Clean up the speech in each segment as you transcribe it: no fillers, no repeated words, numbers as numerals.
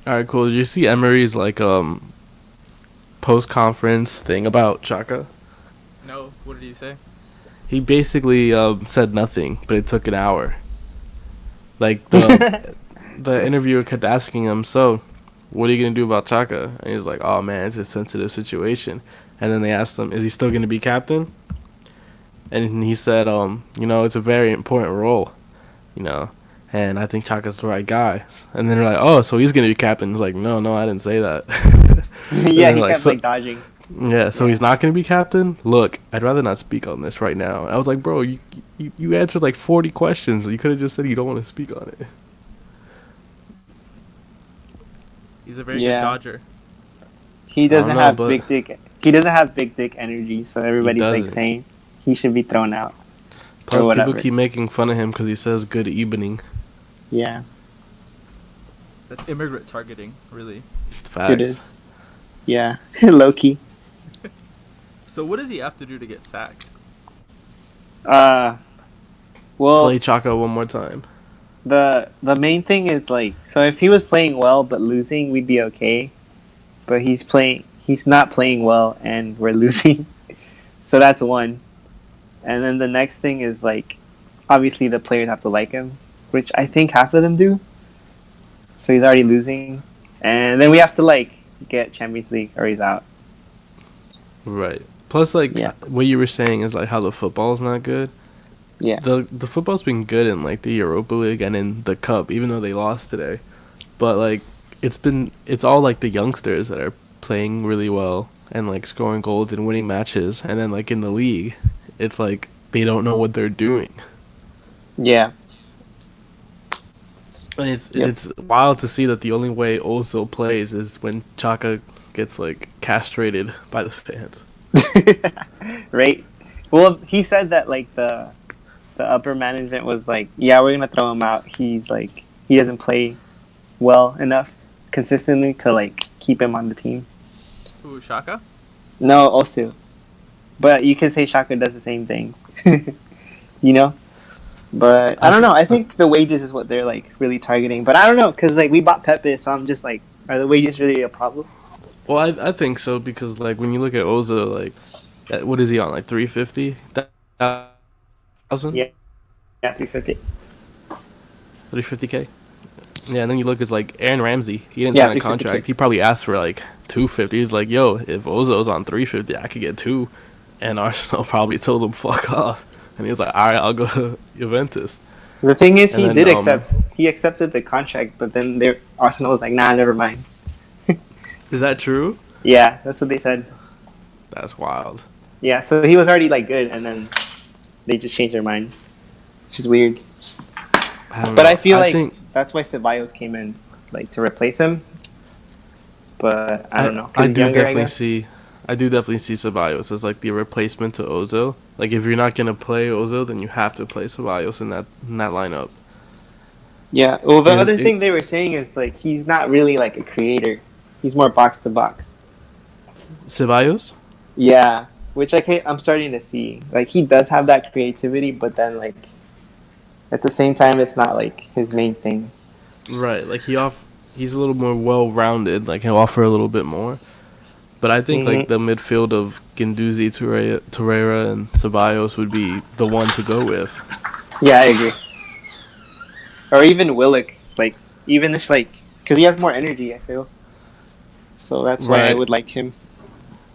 All right, cool. Did you see Emery's post conference thing about Xhaka? No, what did he say? He basically said nothing, but it took an hour. Like the interviewer kept asking him, "So, what are you gonna do about Xhaka?" And he was like, "Oh man, it's a sensitive situation." And then they asked him, "Is he still gonna be captain?" And he said, it's a very important role, you know, and I think Xhaka's the right guy." And then they're like, "Oh, so he's gonna be captain?" He's like, "No, no, I didn't say that." And Yeah, they're he like, kept "So like dodging. yeah, so Yeah. he's not gonna be captain? Look, I'd rather not speak on this right now." I was like, "Bro, you answered like 40 questions. You could have just said you don't want to speak on it." He's a very good Yeah. dodger. He I don't doesn't know, have but big dick. He doesn't have big dick energy, so he everybody's like doesn't. saying he should be thrown out or Plus, people whatever. keep making fun of him because he says "good evening." Yeah, That's immigrant targeting, really. it Facts. is. Yeah, low key. So what does he have to do to get sacked? Uh, Play well, Chaco one more time. the main thing is like, so if he was playing well but losing, we'd be okay. But he's not playing well, and we're losing. So that's one. And then the next thing is like, obviously the players have to like him, which I think half of them do. So he's already losing, and then we have to like get Champions League or he's out. Right. Plus, like Yeah, what you were saying is like how the football's not good. yeah, The football's been good in like the Europa League and in the Cup, even though they lost today. But like it's all like the youngsters that are playing really well and like scoring goals and winning matches, and then like in the league, it's like they don't know what they're doing. yeah, And yep. it's wild to see that the only way Ozil plays is when Chaka gets like castrated by the fans. Right. Well, he said that like the upper management was like, yeah, we're gonna throw him out. He's like he doesn't play well enough consistently to like keep him on the team. Who, Shaka? No, also, but you can say Shaka does the same thing, you know. But I I don't th- know. I think the wages is what they're like really targeting. But I don't know because like we bought Pepe, so I'm just like, are the wages really a problem? well, I think so because like when you look at Ozil, like what is he on like 350,000, Yeah, yeah, 350. 350K? Yeah, and then you look at like Aaron Ramsey. He didn't Yeah, sign a 350K. contract. He probably asked for like 250. He's like, "Yo, if Ozil's on 350, I could get two." And Arsenal probably told him fuck off. And he was like, "All right, I'll go to Juventus." The thing is, And he then did accept. He accepted the contract, but then Arsenal was like, nah, never mind. is that true? Yeah, that's what they said. That's wild. Yeah, so he was already like good, and then they just changed their mind, which is weird. I don't But I know. feel I like think that's why Ceballos came in, like to replace him. But I don't know, I because he's do younger, I definitely guess. see I do definitely see Ceballos as like the replacement to Ozil. Like if you're not gonna play Ozil, then you have to play Ceballos in that lineup. Yeah. Well, the Because other thing they were saying is like he's not really like a creator. He's more box to box. Ceballos. Yeah, which I'm starting to see. Like he does have that creativity, but then like at the same time, it's not like his main thing. Right, like he's a little more well rounded. Like he'll offer a little bit more. But I think like Hmm. the midfield of Guendouzi, Torreira, and Ceballos would be the one to go with. Yeah, I agree. Or even Willock, like even if like because he has more energy, I feel. So that's why I Right. would like him.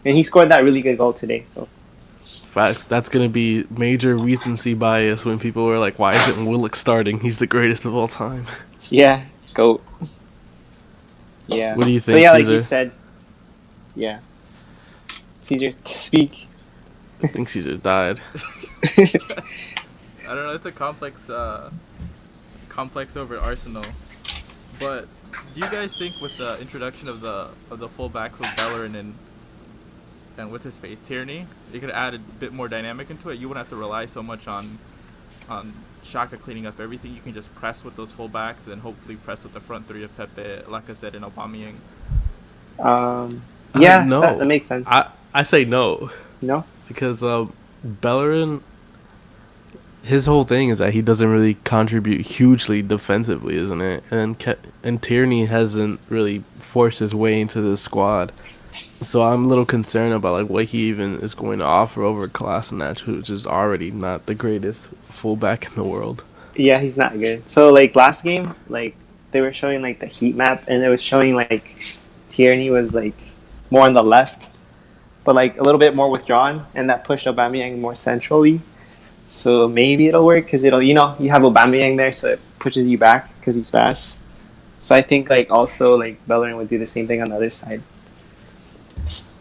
And he scored that really good goal today. So Facts. That's gonna be major recency bias when people are like, "Why isn't Willock starting? He's the greatest of all time." yeah, goat. Yeah. What do you So think, yeah, like you Caesar? said, yeah, it's easier to speak. I think Caesar died. I don't know. It's a complex over at Arsenal. But do you guys think with the introduction of the fullbacks with Bellerin and what's his face Tierney, you could add a bit more dynamic into it? You wouldn't have to rely so much on Xhaka cleaning up everything. You can just press with those fullbacks and then hopefully press with the front three of Pepe, Lacazette, and Aubameyang. Yeah, that No, makes sense. I say no No. because Bellerin his whole thing is that he doesn't really contribute hugely defensively, isn't it? And Tierney hasn't really forced his way into the squad. So I'm a little concerned about like what he even is going to offer over Kolasinac, which is already not the greatest fullback in the world. Yeah, he's not good. So like last game, like they were showing like the heat map, and it was showing like Tierney was like more on the left, but like a little bit more withdrawn, and that pushed Aubameyang more centrally. So maybe it'll work because it'll, you have Aubameyang there, so it pushes you back because he's fast. So I think like also like Bellerin would do the same thing on the other side.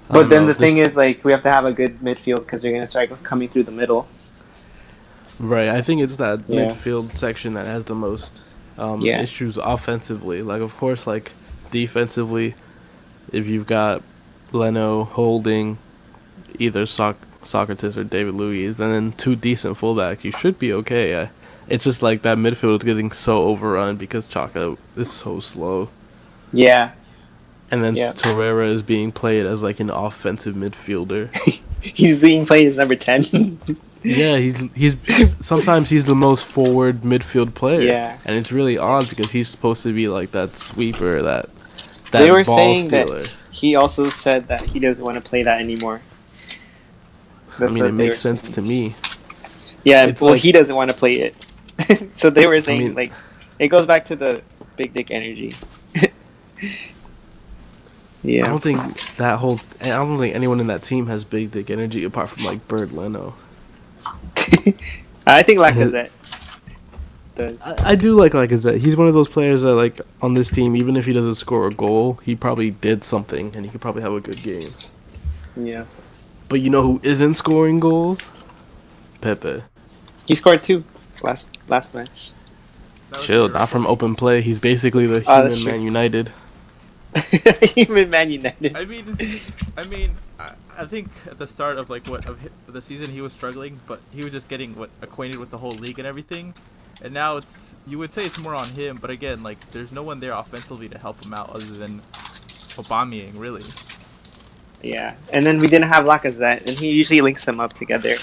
But then the thing is like we have to have a good midfield because they're gonna start coming through the middle. Right, I think it's that midfield section that has the most issues offensively. Like, of course, like defensively, if you've got Leno holding either Socrates or David Luiz, and then two decent fullbacks, you should be okay. It's just like that midfield is getting so overrun because Xhaka is so slow. Yeah. And then Torreira is being played as like an offensive midfielder. He's being played as number 10. Yeah, he's sometimes he's the most forward midfield player. Yeah. And it's really odd because he's supposed to be like that sweeper, that they were ball saying stealer. That he also said that he doesn't want to play that anymore. That's it makes sense to me. Yeah, well, he doesn't want to play it. So they were saying, like, it goes back to the big dick energy. Yeah. I don't think anyone in that team has big dick energy apart from, like, Bird Leno. I think Lacazette does. I do like Lacazette. He's one of those players that, like, on this team, even if he doesn't score a goal, he probably did something, and he could probably have a good game. Yeah. But you know who isn't scoring goals? Pepe. He scored 2 last match. Chill, not from open play. He's basically the human Man United. Human Man United. I mean, I think at the start of the season he was struggling, but he was just getting acquainted with the whole league and everything. And now you would say it's more on him, but again, like there's no one there offensively to help him out other than Aubameyang, really. Yeah, and then we didn't have Lacazette, and he usually links them up together.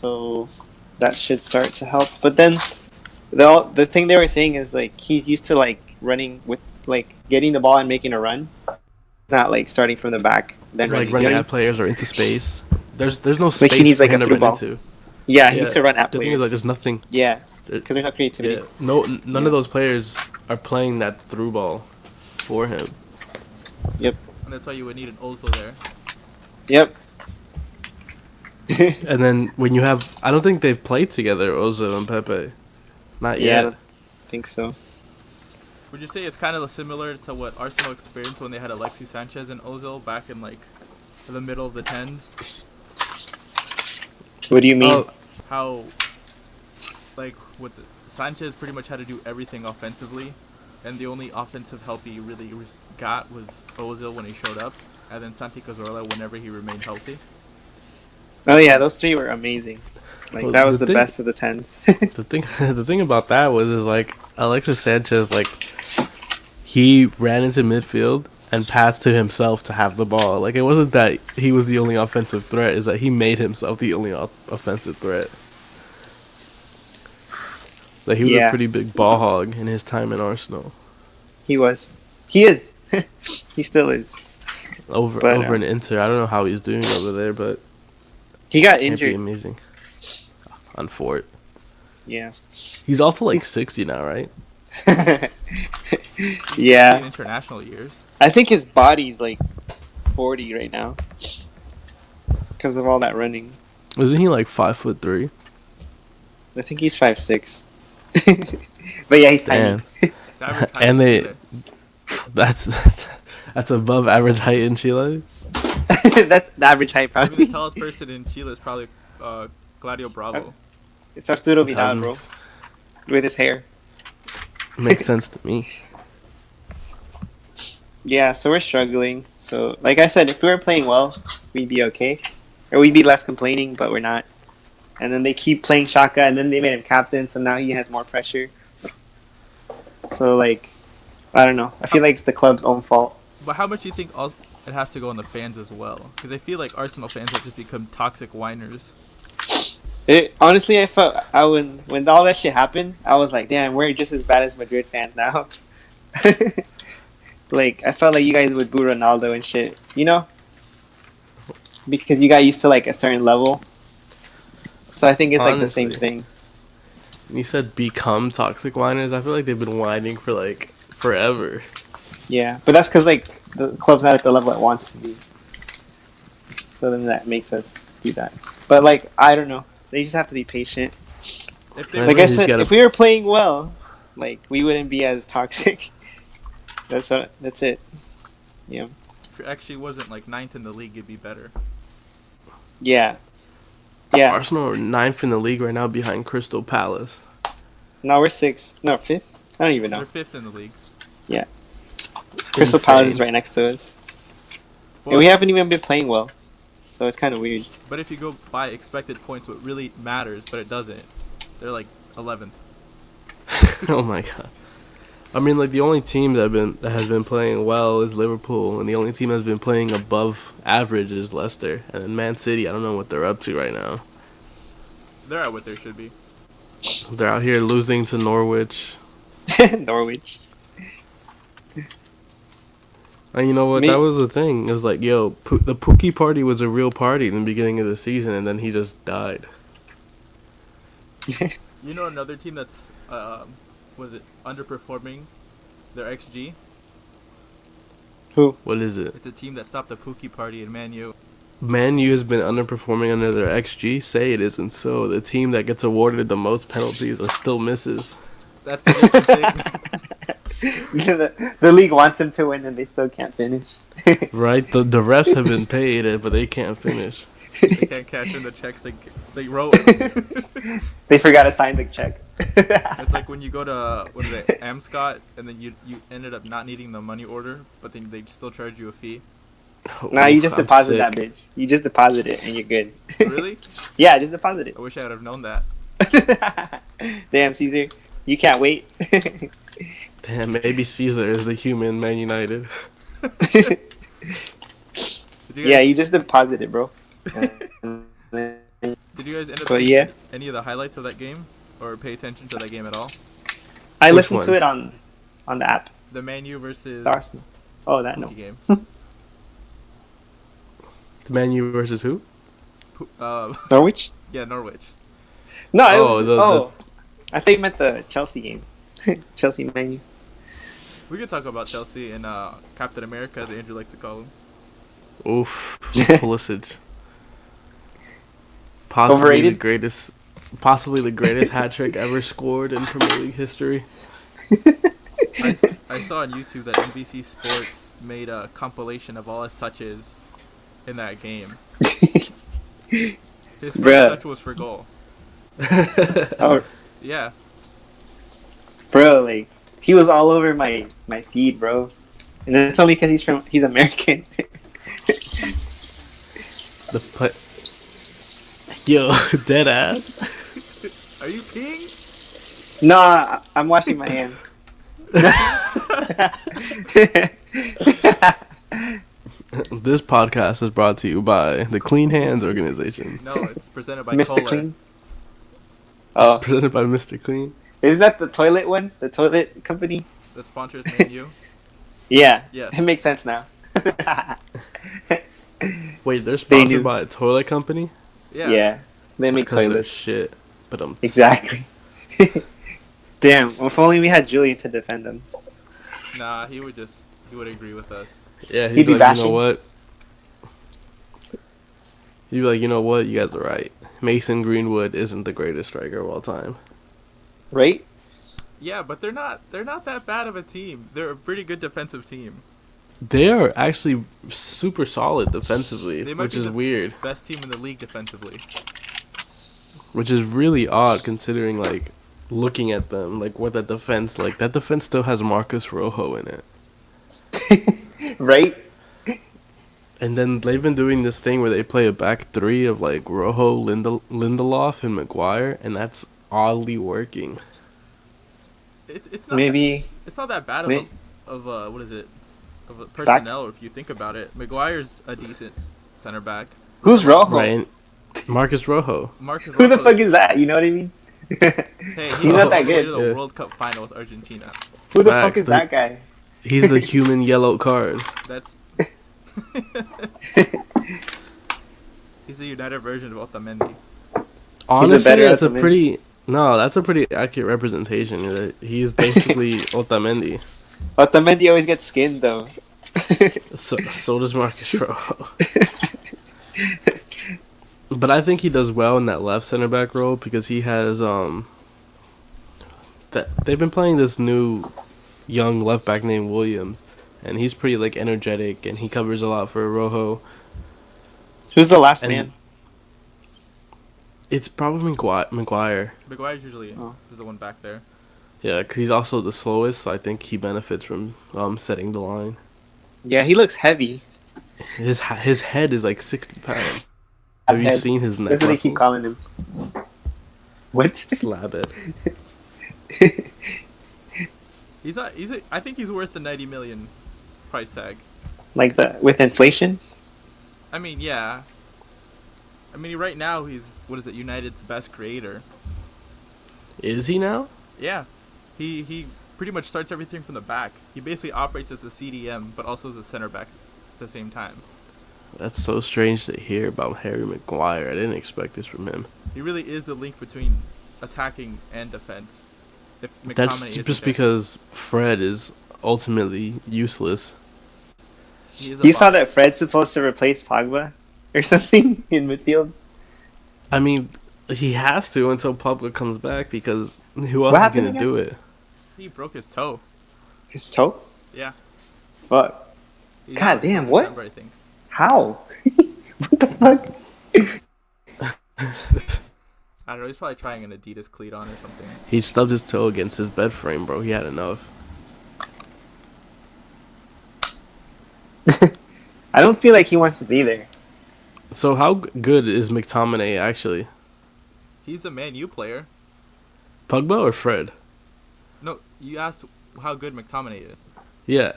So that should start to help. But then the thing they were saying is like he's used to like running with like getting the ball and making a run, not like starting from the back then like running at players or into space. There's no space like he needs for like him a to through run ball. into. Yeah, he needs to run at the players. thing is like there's nothing. Yeah, because there's no creativity. Yeah, none of those players are playing that through ball for him. Yep. And that's why you would need an Ozil there. Yep. And then when you have, I don't think they've played together, Ozil and Pepe. Not yet. I don't think so. Would you say it's kind of similar to what Arsenal experienced when they had Alexis Sanchez and Ozil back in like the middle of the 10s? What do you mean? How like Sanchez pretty much had to do everything offensively, and the only offensive help he really got was Ozil when he showed up, and then Santi Cazorla whenever he remained healthy. Oh yeah, those 3 were amazing. Like that was the best of the 10s. the thing about that was like Alexis Sanchez, like he ran into midfield and passed to himself to have the ball. Like it wasn't that he was the only offensive threat; is that he made himself the only offensive threat. Like he was a pretty big ball hog in his time in Arsenal. He was. He is. He still is. Over in Inter, I don't know how he's doing over there, but he got injured. Can't be amazing. On Fort. Yeah. He's also like 60 now, right? Yeah. International years. I think his body's like 40 right now because of all that running. Isn't he like 5'3"? I think he's 5'6". But yeah, he's tiny. And that's above average height in Chile. That's the average height, probably. The tallest person in Chile is probably Gladio Bravo. It's Arturo Vidal, bro, with his hair. Makes sense to me. Yeah, so we're struggling. So, like I said, if we were playing well, we'd be okay. Or we'd be less complaining, but we're not. And then they keep playing Xhaka, and then they made him captain, so now he has more pressure. So, like, I don't know. I feel like it's the club's own fault. But how much do you think it has to go on the fans as well? Because I feel like Arsenal fans have just become toxic whiners. Honestly, I felt when all that shit happened, I was like, damn, we're just as bad as Madrid fans now. Like, I felt like you guys would boo Ronaldo and shit, you know, because you got used to like a certain level. So I think it's like the same Honestly, thing. you said become toxic whiners. I feel like they've been whining for like forever. Yeah, but that's because like the club's not at the level it wants to be. So then that makes us do that. But like, I don't know. They just have to be patient. If I they Like think I you just said, gotta. if we were playing well, like we wouldn't be as toxic. That's it. Yeah. if it actually wasn't like ninth in the league, it'd be better. Yeah. Yeah. Arsenal are ninth in the league right now behind Crystal Palace. No, we're sixth. No, fifth. I don't even They're know. fifth in the league. Yeah. Crystal Palace is right next to us, and we haven't even been playing well, so it's kind of weird. But if you go by expected points, what really matters, but it doesn't. They're like 11th. Oh my god. I mean, like the only team that has been playing well is Liverpool, and the only team that's been playing above average is Leicester. And then Man City, I don't know what they're up to right now. They're at what they should be. They're out here losing to Norwich. Norwich. And you know what? That was the thing. It was like, yo, the Pookie party was a real party in the beginning of the season, and then he just died. You know another team that's was it underperforming their XG? Who? What is it? It's a team that stopped the Pookie party in Man U. Man U has been underperforming under their XG. Say it isn't so. The team that gets awarded the most penalties and still misses. That's the different thing. The league wants them to win, and they still can't finish. Right? The refs have been paid, but they can't finish. They can't cash in the checks they wrote. They forgot to sign the check. It's like when you go to what is it, Amscot, and then you ended up not needing the money order, but then they still charge you a fee. Nah, you just I'm deposit sick. that bitch. You just deposit it, and you're good. Really? Yeah, just deposit it. I wish I would have known that. Damn, Caesar, you can't wait. Damn, maybe Caesar is the human Man United. Yeah, you just deposit it, bro. Did you guys end up But seeing yeah. any of the highlights of that game, or pay attention to that game at all? I Which listened one? to it on the app. The Man U versus The Arsenal. Oh, that no. Pookie game. The Man U versus who? Norwich? Yeah, Norwich. No, it Oh, was. I think you meant the Chelsea game. Chelsea menu. We could talk about Chelsea and Captain America, as Andrew likes to call him. Oof. Pulisic. Overrated? Possibly the greatest hat trick ever scored in Premier League history. I saw on YouTube that NBC Sports made a compilation of all his touches in that game. His first Bruh. touch was for goal. Oh, Yeah. bro, like he was all over my feed, bro. And it's only because he's American. Yo, dead ass. Are you peeing? Nah, I'm washing my hands. This podcast is brought to you by the Clean Hands Organization. No, it's presented by Mr. Kohler. Clean. Oh, Presented by Mr. Clean. isn't that the toilet one? The toilet company? The sponsor is Man U. Yeah. Yes. It makes sense now. Wait, they're They sponsored do. by a toilet company? Yeah. They make Because they're toilets. shit. But Exactly. Damn. If only we had Julian to defend them. Nah, he would agree with us. Yeah, He'd he'd be be like, bashing. you know what? He'd be like, you know what? You guys are right. Mason Greenwood isn't the greatest striker of all time. Right? Yeah, but they're not that bad of a team. They're a pretty good defensive team. They are actually super solid defensively, They might which be is the weird. best team in the league defensively. Which is really odd considering, like, looking at them, like, what that defense still has Marcus Rojo in it. Right? And then they've been doing this thing where they play a back three of, like, Rojo, Lindelof, and Maguire, and that's oddly working. It's not Maybe. it's not that bad May- of a what is it? Of a personnel if you think about it. Maguire's a decent center back. Who's Rojo? Right? Marcus Rojo. Marcus Who the Rojo fuck is that? You know what I mean? Hey, He's not that all the way to good. the Yeah. World Cup final with Argentina. Who the fuck Facts, is that guy? He's the human yellow card. That's he's the United version of Otamendi. Honestly, better that's a Otamendi. pretty that's a pretty accurate representation. He's basically Otamendi. Otamendi always gets skinned though. So does Marcus Rojo. But I think he does well in that left center back role because he has that they've been playing this new young left back named Williams, and he's pretty like energetic and he covers a lot for Rojo. Who's the last And man? it's probably Maguire. Maguire's usually Oh. is the one back there. Yeah, because he's also the slowest, so I think he benefits from setting the line. Yeah, he looks heavy. His head is like 60 pounds. Have you Head. seen his neck That's what they keep muscles? calling him. What? Slab it. He's not. I think he's worth the 90 million price tag. Like with inflation? I mean, yeah. I mean, right now he's United's best creator. Is he now? Yeah, he pretty much starts everything from the back. He basically operates as a CDM, but also as a center back at the same time. That's so strange to hear about Harry Maguire. I didn't expect this from him. He really is the link between attacking and defense. If McTominay That's isn't just there. because Fred is ultimately useless. He is a You saw bot. that Fred's supposed to replace Pogba or something in midfield? I mean, he has to until Pogba comes back because who What else is happened going to again? do it? He broke his toe. His toe? Yeah. Fuck. He's God out damn, until what? December, I think. How? What the fuck? I don't know. He's probably trying an Adidas cleat on or something. He stubbed his toe against his bed frame, bro. He had enough. I don't feel like he wants to be there. So how good is McTominay actually? He's a Man U player. Pogba or Fred? No, you asked how good McTominay is. Yeah.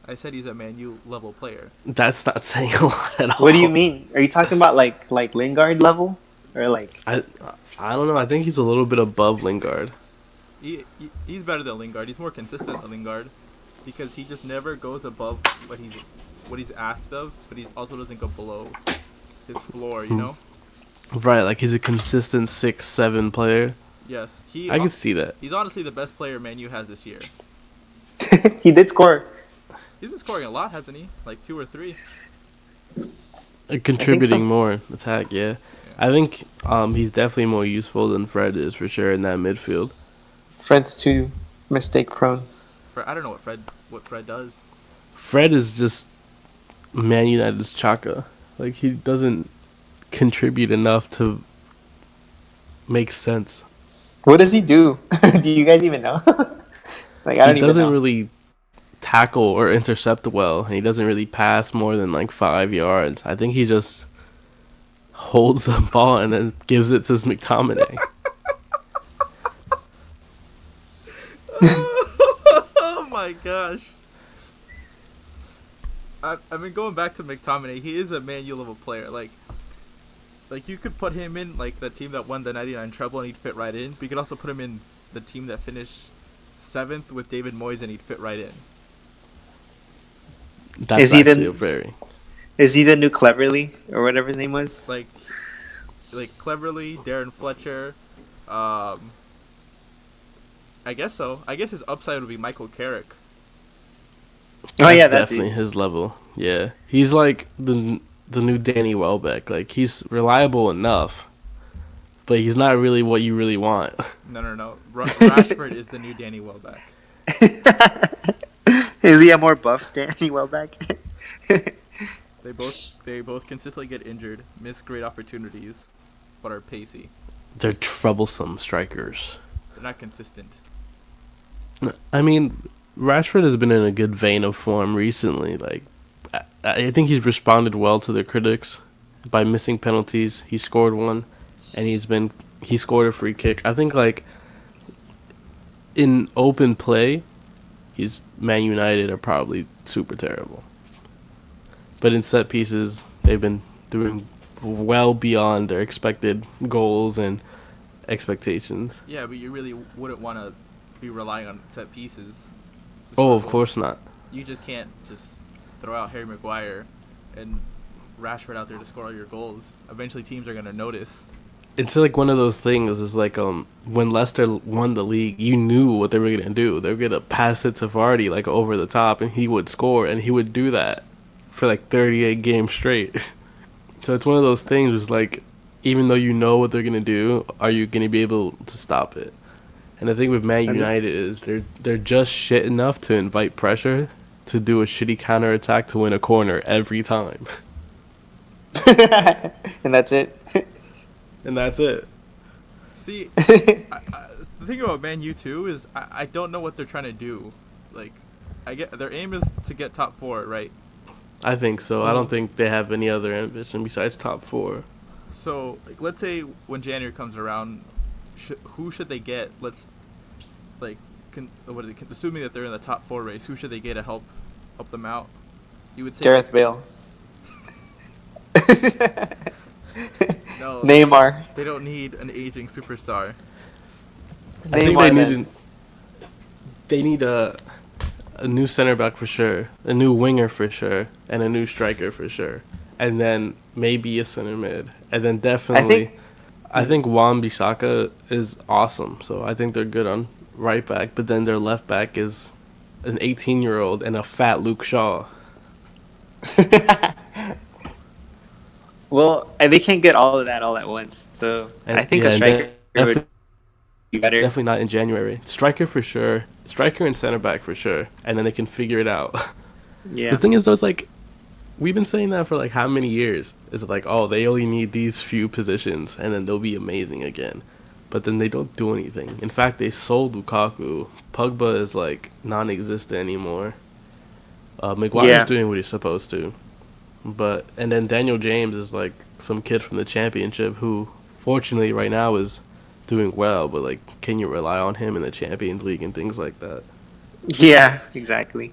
I said he's a Man U level player. That's not saying a lot at all. What do you mean? Are you talking about like Lingard level? Or like I don't know. I think he's a little bit above Lingard. He's better than Lingard. He's more consistent than Lingard because he just never goes above what he's asked of, but he also doesn't go below his floor. You know? Right, like he's a consistent 6-7 player. Yes. I can see that. He's honestly the best player Man U has this year. he did score. He's been scoring a lot, hasn't he? Like 2 or 3. Contributing so. more attack, yeah. I think he's definitely more useful than Fred is for sure in that midfield. Fred's too mistake prone. I don't know what Fred does. Fred is just Man United's Xhaka. Like he doesn't contribute enough to make sense. What does he do? Do you guys even know? Like I don't He even doesn't know. really tackle or intercept well, and he doesn't really pass more than like 5 yards. I think he just holds the ball and then gives it to McTominay. Oh my gosh. I mean, going back to McTominay, he is a Man U level player. Like you could put him in like the team that won the '99 treble and he'd fit right in. But you could also put him in the team that finished 7th with David Moyes and he'd fit right in. That's Is he actually the- a very... Is he the new Cleverly or whatever his name was? Like Cleverly, Darren Fletcher. I guess so. I guess his upside would be Michael Carrick. Oh yeah, That's that definitely dude. his level. Yeah, he's like the new Danny Welbeck. Like he's reliable enough, but he's not really what you really want. No. Rashford is the new Danny Welbeck. Is he a more buff Danny Welbeck? They both consistently get injured, miss great opportunities, but are pacey. They're troublesome strikers. They're not consistent. I mean, Rashford has been in a good vein of form recently. Like, I think he's responded well to the critics by missing penalties. He scored one, and he scored a free kick. I think like in open play, Man United are probably super terrible. But in set pieces, they've been doing well beyond their expected goals and expectations. Yeah, but you really wouldn't want to be relying on set pieces. to Oh, score of goals. course not. You just can't just throw out Harry Maguire and Rashford out there to score all your goals. Eventually, teams are gonna notice. It's like one of those things. Is like when Leicester won the league, you knew what they were gonna do. They were gonna pass it to Vardy like over the top, and he would score, and he would do that for like 38 games straight. So it's one of those things. It's like, even though you know what they're gonna do, are you gonna be able to stop it? And the thing with Man United is they're just shit enough to invite pressure to do a shitty counterattack to win a corner every time. And that's it. And that's it. See, the thing about Man U too is I don't know what they're trying to do. Like, I get their aim is to get top 4, right? I think so. I don't think they have any other ambition besides top 4. So, like, let's say when January comes around, who should they get? Let's, like, assuming that they're in the top 4 race, who should they get to help them out? You would say Gareth Bale. No, Neymar. they don't need an aging superstar. I think Neymar, they need a new center back for sure, a new winger for sure, and a new striker for sure, and then maybe a center mid, and then definitely, I think Wan-Bissaka is awesome. So I think they're good on right back, but then their left back is an 18-year-old and a fat Luke Shaw. Well, they can't get all of that all at once. So And, I think yeah, a striker would be better. definitely not in January. Striker for sure, striker and center back for sure, and then they can figure it out. Yeah. The thing is, though, it's like, we've been saying that for like how many years? Is it like, oh, they only need these few positions and then they'll be amazing again. But then they don't do anything. In fact, they sold Lukaku. Pogba is like non-existent anymore. Maguire's doing what he's supposed to. And then Daniel James is like some kid from the Championship who, fortunately, right now is doing well. But like, can you rely on him in the Champions League and things like that? Yeah, exactly.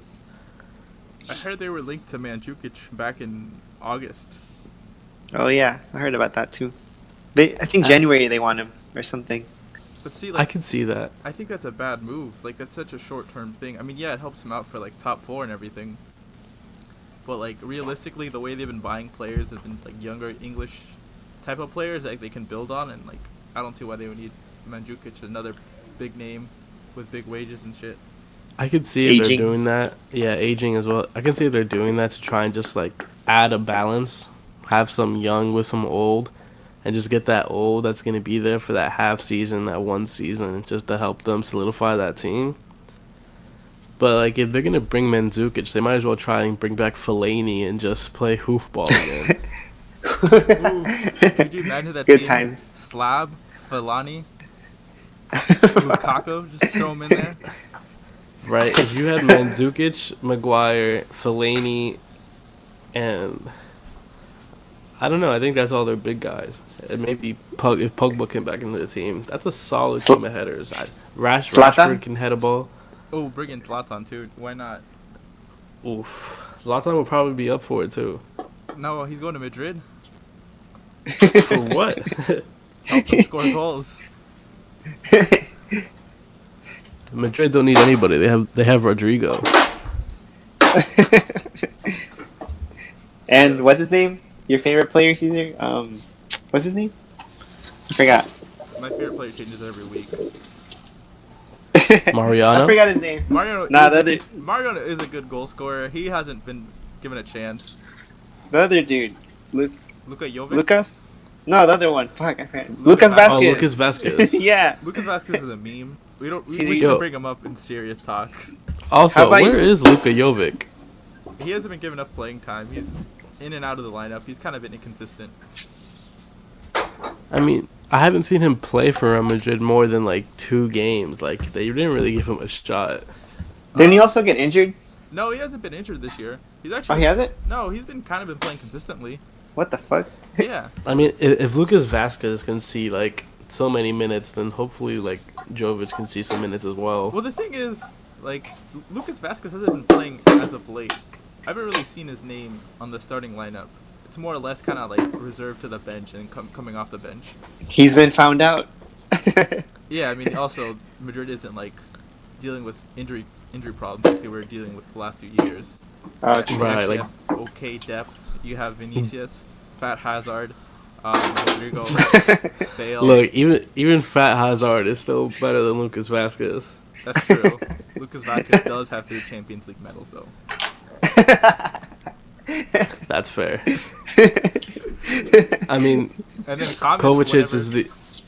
I heard they were linked to Mandzukic back in August. Oh yeah, I heard about that too. I think January they want him or something. But see, I like, can see that. I think that's a bad move. Like, that's such a short-term thing. I mean, yeah, it helps him out for like top 4 and everything. But like, realistically, the way they've been buying players have been like younger English type of players that they can build on, and like, I don't see why they would need Mandzukic, another big name with big wages and shit. I could see if they're doing that. Yeah, aging as well. I can see if they're doing that to try and just like add a balance, have some young with some old, and just get that old that's going to be there for that half season, that one season, just to help them solidify that team. But like, if they're going to bring Mandzukic, they might as well try and bring back Fellaini and just play hoofball again. Ooh, could you imagine that Good team? times. Slab, Fellaini, Lukaku, just throw him in there. Right, if you had Mandzukic, Maguire, Fellaini, and I don't know, I think that's all their big guys. And maybe if Pogba came back into the team, that's a solid team of headers. Rashford can head a ball. Oh, bring in Zlatan too. Why not? Oof. Zlatan will probably be up for it too. No, he's going to Madrid. For what? Help them score goals. Madrid don't need anybody. They have Rodrigo. And what's his name? Your favorite player, Caesar? What's his name? I forgot. My favorite player changes every week. Mariano? I forgot his name. Mariano is a good goal scorer. He hasn't been given a chance. The other dude. Luka Jovic? Lucas? No, the other one. Fuck, I forgot. Lucas Vasquez. Oh, Lucas Vasquez. Yeah. Lucas Vasquez is a meme. We Caesar, should bring him up in serious talk. Also, where is Luka Jovic? He hasn't been given enough playing time. He's in and out of the lineup. He's kind of been inconsistent. I mean, I haven't seen him play for Real Madrid more than like 2 games. Like, they didn't really give him a shot. Didn't he also get injured? No, he hasn't been injured this year. He's actually. Oh, he hasn't? No, he's been kind of been playing consistently. What the fuck? Yeah. I mean, if Lucas Vasquez can see like so many minutes, then hopefully like Jovic can see some minutes as well. Well, the thing is, like, Lucas Vasquez hasn't been playing as of late. I haven't really seen his name on the starting lineup. it's more or less kind of like reserved to the bench and coming off the bench. He's been found out. Yeah, I mean, also Madrid isn't like dealing with injury problems like they were dealing with the last 2 years. Oh, They true. Right, actually like- have okay depth. You have Vinicius, Fat Hazard, Rodrigo, Bale. Look, even Fat Hazard is still better than Lucas Vasquez. That's true. Lucas Vazquez does have 3 Champions League medals though. That's fair. I mean, And then Kamis, Kovacic is the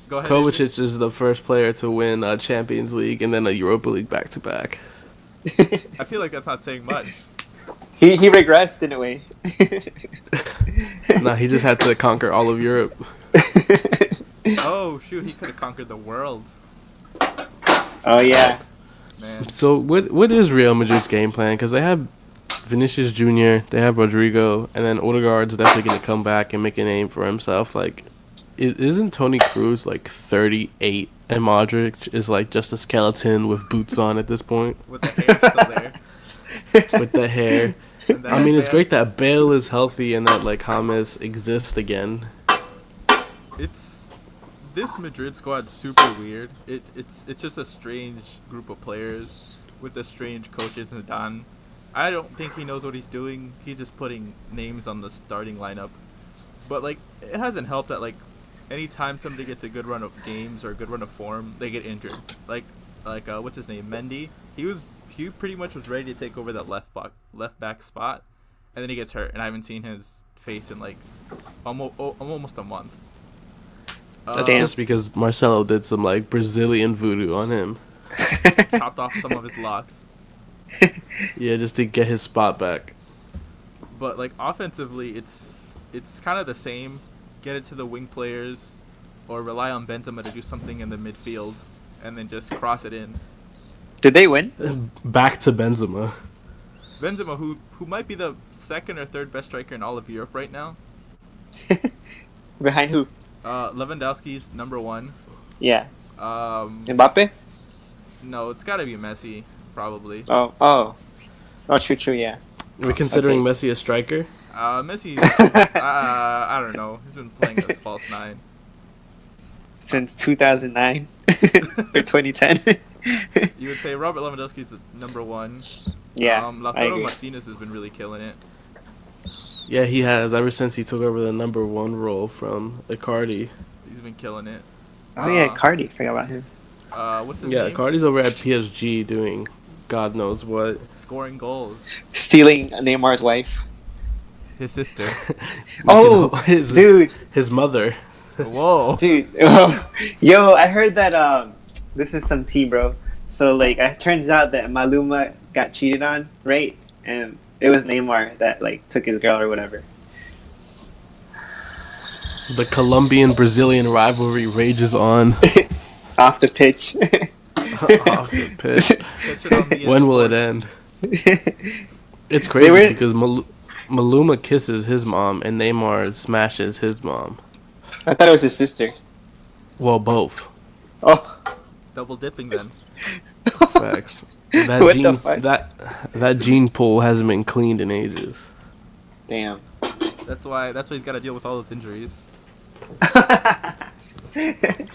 Go ahead, Adrian. Kovacic is the first player to win a Champions League and then a Europa League back to back. I feel like that's not saying much. He regressed in a way. Nah, he just had to conquer all of Europe. Oh shoot, he could have conquered the world, Oh yeah. man. So what is Real Madrid's game plan? Because they have Vinicius Jr., they have Rodrigo, and then Odegaard's definitely going to come back and make a name for himself. Like, isn't Toni Kroos like 38 and Modric is like just a skeleton with boots on at this point? With the hair still there. With the hair. And then I mean, it's Bale- great that Bale is healthy and that like James exists again. This Madrid squad's super weird. It's just a strange group of players with a strange coaches and Zidane. I don't think he knows what he's doing. He's just putting names on the starting lineup. But like it hasn't helped that like anytime somebody gets a good run of games or a good run of form, they get injured. Like what's his name? Mendy. He pretty much was ready to take over that left back spot, and then he gets hurt, and I haven't seen his face in like almost a month. That's Damn. just because Marcelo did some like Brazilian voodoo on him. Chopped off some of his locks. Yeah, just to get his spot back. But like offensively, it's kind of the same. Get it to the wing players, or rely on Benzema to do something in the midfield, and then just cross it in. Did they win? Back to Benzema. Benzema, who might be the second or third best striker in all of Europe right now. Behind who? Lewandowski's number 1. Yeah. Um, Mbappe? no, it's got to be Messi, probably. Oh, true, yeah. We're considering Okay. Messi a striker. Messi, I don't know. He's been playing as false 9. Since 2009 or 2010. You would say Robert Lewandowski's the number 1. Yeah, I Lautaro agree. Martinez has been really killing it. Yeah, he has ever since he took over the number 1 role from Icardi. He's been killing it. Oh yeah, Cardi. Forgot about him. What's his Yeah, name? Icardi's over at PSG doing God knows what. Scoring goals. Stealing Neymar's wife. His sister. Oh, his, dude, his mother. Whoa. dude. Yo, I heard that. This is some tea, bro. So like, it turns out that Maluma got cheated on, right? And it was Neymar that like took his girl or whatever. The Colombian-Brazilian rivalry rages on Off the pitch. off the pitch. Catch it on the When will it sports. end? It's They crazy were- because Maluma kisses his mom and Neymar smashes his mom. I thought it was his sister. Well, both. Oh. Double dipping then. Facts. That What gene, the fuck? that gene pool hasn't been cleaned in ages. Damn. That's why he's got to deal with all those injuries.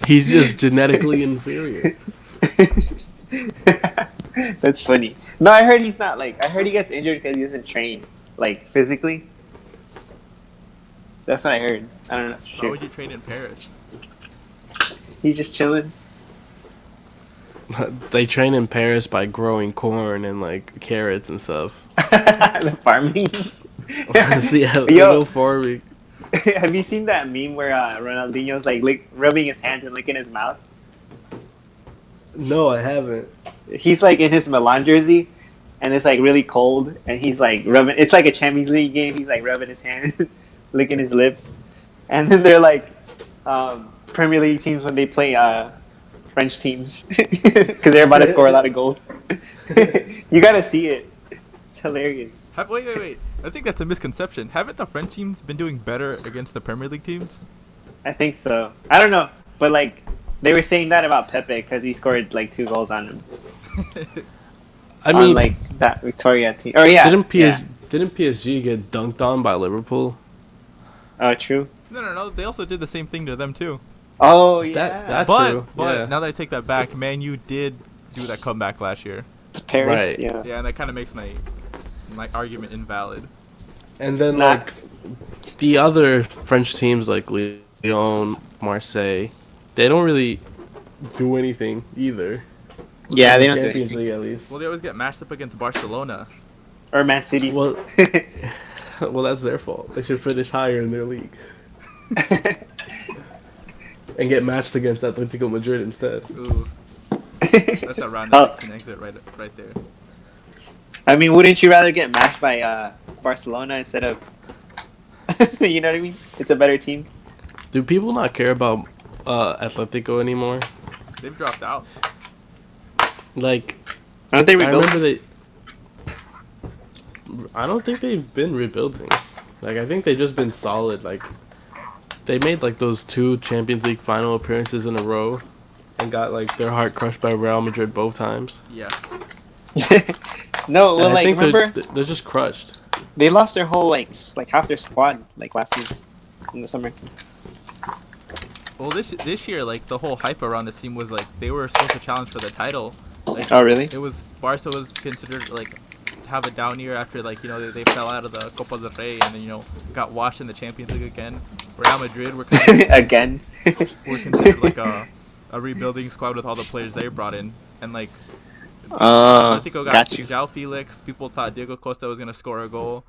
He's just genetically inferior. That's funny. No, I heard he's not like. I heard he gets injured because he doesn't train like physically. That's what I heard. I don't know. Why Sure. would you train in Paris? He's just chilling. They train in Paris by growing corn and like carrots and stuff. The farming. Yeah, Yo. little farming. Have you seen that meme where Ronaldinho's like rubbing his hands and licking his mouth? No, I haven't. He's like in his Milan jersey, and it's like really cold, and he's like rubbing. It's like a Champions League game. He's like rubbing his hand, licking his lips, and then they're like Premier League teams when they play French teams because they're about to score a lot of goals. You gotta see it. It's hilarious. Wait. I think that's a misconception. Haven't the French teams been doing better against the Premier League teams? I think so. I don't know, but like they were saying that about Pepe because he scored like 2 goals on him. I mean, on, like that Victoria team. Oh yeah, didn't yeah. PSG get dunked on by Liverpool? Oh, true. No. They also did the same thing to them too. Oh yeah. That's But true. Yeah. now that I take that back, Man U did do that comeback last year. Paris. Right. Yeah. Yeah, and that kind of makes my argument invalid. And then Nah. like the other French teams like Lyon, Marseille, they don't really do anything either. Yeah, In they the don't do Champions anything. League at least. Well, they always get matched up against Barcelona. Or Man City. Well, well, that's their fault. They should finish higher in their league and get matched against Atletico Madrid instead. Ooh, that's a round of 16 exit right there. I mean, wouldn't you rather get matched by Barcelona instead of? You know what I mean? It's a better team. Do people not care about Atletico anymore? They've dropped out. Like, Aren't they I rebuilt? remember they. I don't think they've been rebuilding. Like, I think they've just been solid. Like, they made like those 2 Champions League final appearances in a row, and got like their heart crushed by Real Madrid both times. Yes. No, well, And I like think remember they're just crushed. they lost their whole like half their squad like last season in the summer. Well, this year, like the whole hype around this team was like they were supposed to challenge for the title. Like, Oh really? it was Barca was considered like to have a down year after like they fell out of the Copa del Rey and then got washed in the Champions League again. Real Madrid were Again. were considered like a rebuilding squad with all the players they brought in and like. Atletico Got you. João Felix. People thought Diego Costa was gonna score a goal.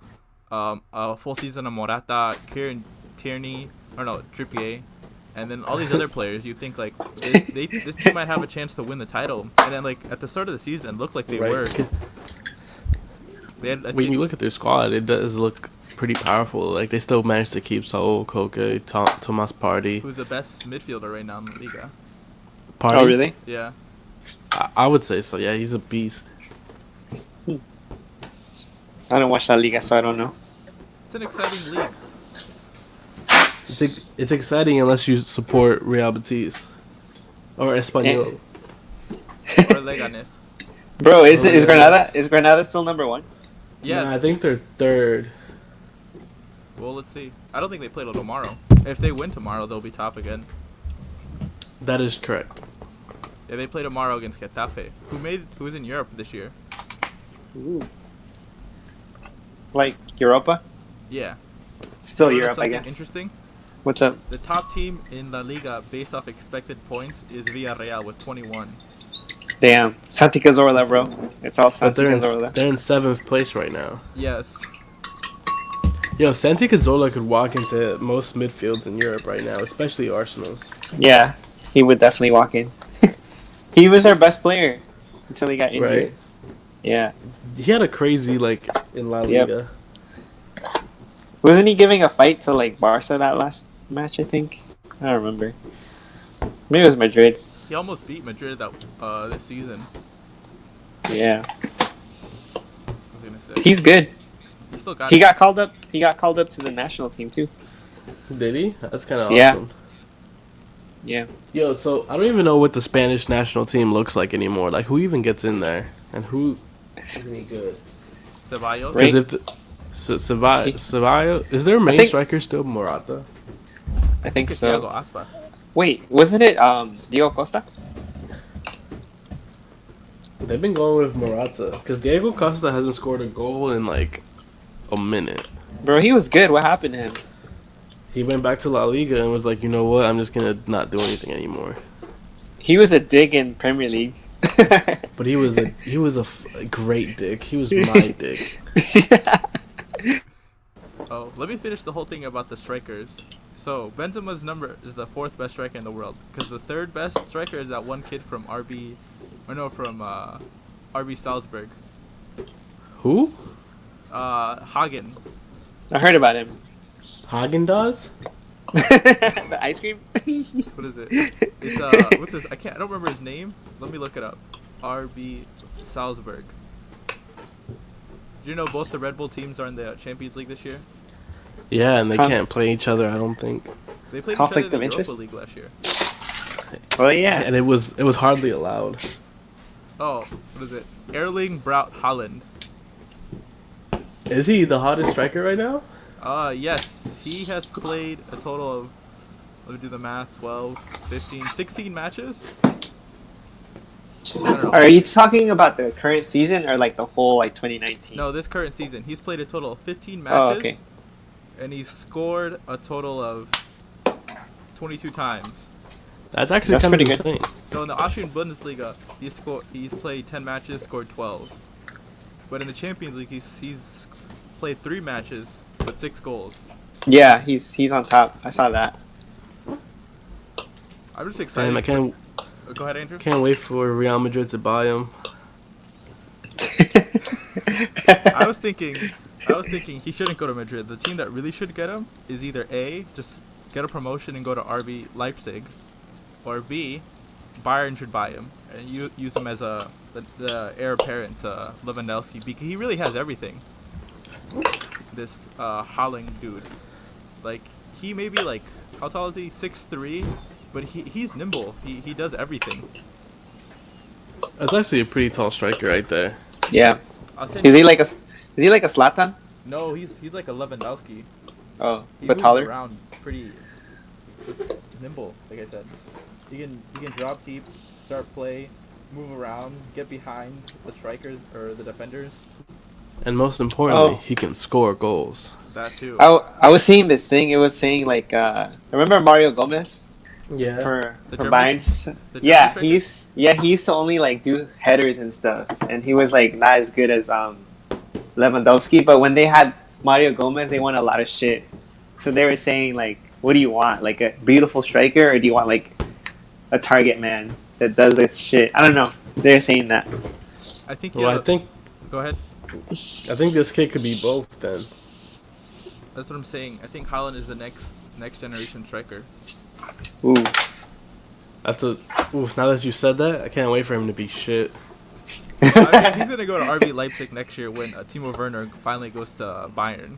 A full season of Morata, Kieran Tierney, Trippier, and then all these other players. You think like this team might have a chance to win the title, and then like at the start of the season, it looked like they Right. were. They had, When you look at their squad, it does look pretty powerful. Like, they still managed to keep Saul, Koke, Thomas Partey. who's the best midfielder right now in the Liga? Partey? Oh really? Yeah. I would say so. Yeah, he's a beast. I don't watch La Liga, so I don't know. It's an exciting league. It's exciting unless you support Real Betis or Espanyol. Or Leganes. Bro, is Oh, yeah. Granada still number 1? Yeah. Nah, I think they're third. Well, let's see. I don't think they play till tomorrow. If they win tomorrow, they'll be top again. That is correct. Yeah, they play tomorrow against Getafe, who's in Europe this year. Ooh. Like Europa? Yeah. Still You wanna know Europe, I something guess. Interesting. What's up? The top team in La Liga based off expected points is Villarreal with 21. Damn, Santi Cazorla, bro. It's all But Santi Cazorla. they're in 7th place right now. Yes. Yo, Santi Cazorla could walk into most midfields in Europe right now, especially Arsenal's. Yeah, he would definitely walk in. He was our best player until he got injured. Right. Yeah. He had a crazy, like, in La Yep. Liga. Wasn't he giving a fight to like Barca that last match? I think. I don't remember. Maybe it was Madrid. He almost beat Madrid this season. Yeah. I was gonna say. He's good. He still got He it. got called up. He got called up to the national team too. Did he? That's kind of Yeah. awesome. Yeah. Yo, so I don't even know what the Spanish national team looks like anymore. Like, who even gets in there? And who is any good? Ceballos. Right. Because if Ceballos, is their main think- striker still Morata? I think It's so. Thiago Aspas. Wait, wasn't it Diego Costa? They've been going with Morata because Diego Costa hasn't scored a goal in like a minute. Bro, he was good. What happened to him? He went back to La Liga and was like, you know what? I'm just gonna not do anything anymore. He was a dig in Premier League. But he was a great dick. He was my dick. Oh, let me finish the whole thing about the strikers. So Benzema's number is the 4th best striker in the world because the 3rd best striker is that one kid from RB Salzburg. Who? Hagen. I heard about him. Hagen Dazs? The ice cream? What is it? It's what's this? I don't remember his name. Let me look it up. RB Salzburg. Do you know both the Red Bull teams are in the Champions League this year? Yeah, and they Huh. can't play each other. I don't think. They played Conflict each other of in the Europa interest? League last year. Oh yeah. And it was hardly allowed. Oh, what is it? Erling Braut Håland. Is he the hottest striker right now? Yes, he has played a total of, let me do the math, 12, 15, 16 matches. I don't know. Are you talking about the current season or like the whole like 2019? No, this current season, he's played a total of 15 Oh, matches, okay. and he's scored a total of 22 times. That's actually That's kind of pretty good. insane. So in the Austrian Bundesliga, he's played 10 matches, scored 12. But in the Champions League, he's played 3 matches with 6 goals. Yeah, he's on top. I saw that. I'm just excited. Damn, I can't Go ahead, Andrew. wait for Real Madrid to buy him. I was thinking he shouldn't go to Madrid. The team that really should get him is either A, just get a promotion and go to RB Leipzig, or B, Bayern should buy him and use him as the heir apparent to Lewondiski, because he really has everything. This Håland dude, like he may be like, how tall is he? 6'3", but he's nimble. He does everything. That's actually a pretty tall striker right there. Yeah. I'll send Is you- he like a Zlatan? No, he's like a Lewandowski. Oh, He but moves taller. around pretty just nimble, like I said. He can drop deep, start play, move around, get behind the strikers or the defenders. And most importantly, Oh. he can score goals. That too. I was seeing this thing. It was saying like, remember Mario Gomez Yeah. for The for German- Bayern? the German Yeah, striker? he used to only like do headers and stuff, and he was like not as good as Lewandowski. But when they had Mario Gomez, they won a lot of shit. So they were saying like, what do you want? Like a beautiful striker, or do you want like a target man that does this shit? I don't know. They're saying that. I think. Well, I think Go ahead. this kid could be both then. That's what I'm saying. I think Håland is the next generation striker. Ooh. That's a oof, now that you said that, I can't wait for him to be shit. I mean, he's gonna go to RB Leipzig next year when Timo Werner finally goes to Bayern.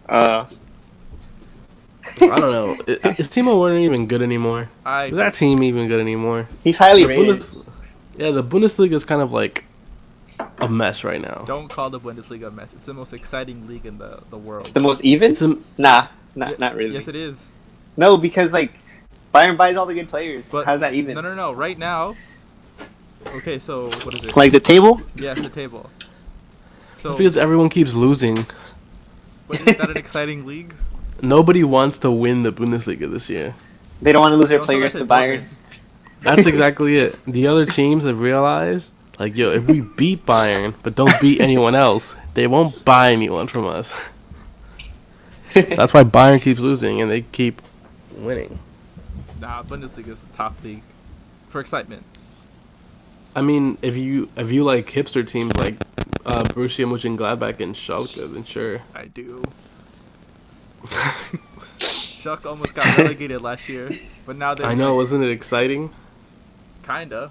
I don't know. Is Timo Werner even good anymore? Is that team even good anymore? He's highly The rated. the Bundesliga is kind of like a mess right now. Don't call the Bundesliga a mess. It's the most exciting league in the world. It's the most even. It's a, Nah, not really. Yes, it is. No, because like Bayern buys all the good players. But How's that even? No. Right now. Okay, so what is it? Like the table? Yes, the table. So, it's because everyone keeps losing. but isn't that an exciting league? Nobody wants to win the Bundesliga this year. They don't want to lose their Don't tell players that to Dortmund. Bayern. That's exactly it. The other teams have realized, like, yo, if we beat Bayern but don't beat anyone else, they won't buy anyone from us. That's why Bayern keeps losing and they keep winning. Nah, Bundesliga is the top league for excitement. I mean, if you like hipster teams like Borussia Mönchengladbach and Schalke, then sure. I do. Schalke almost got relegated last year, but now they're I know, wasn't it exciting? kinda.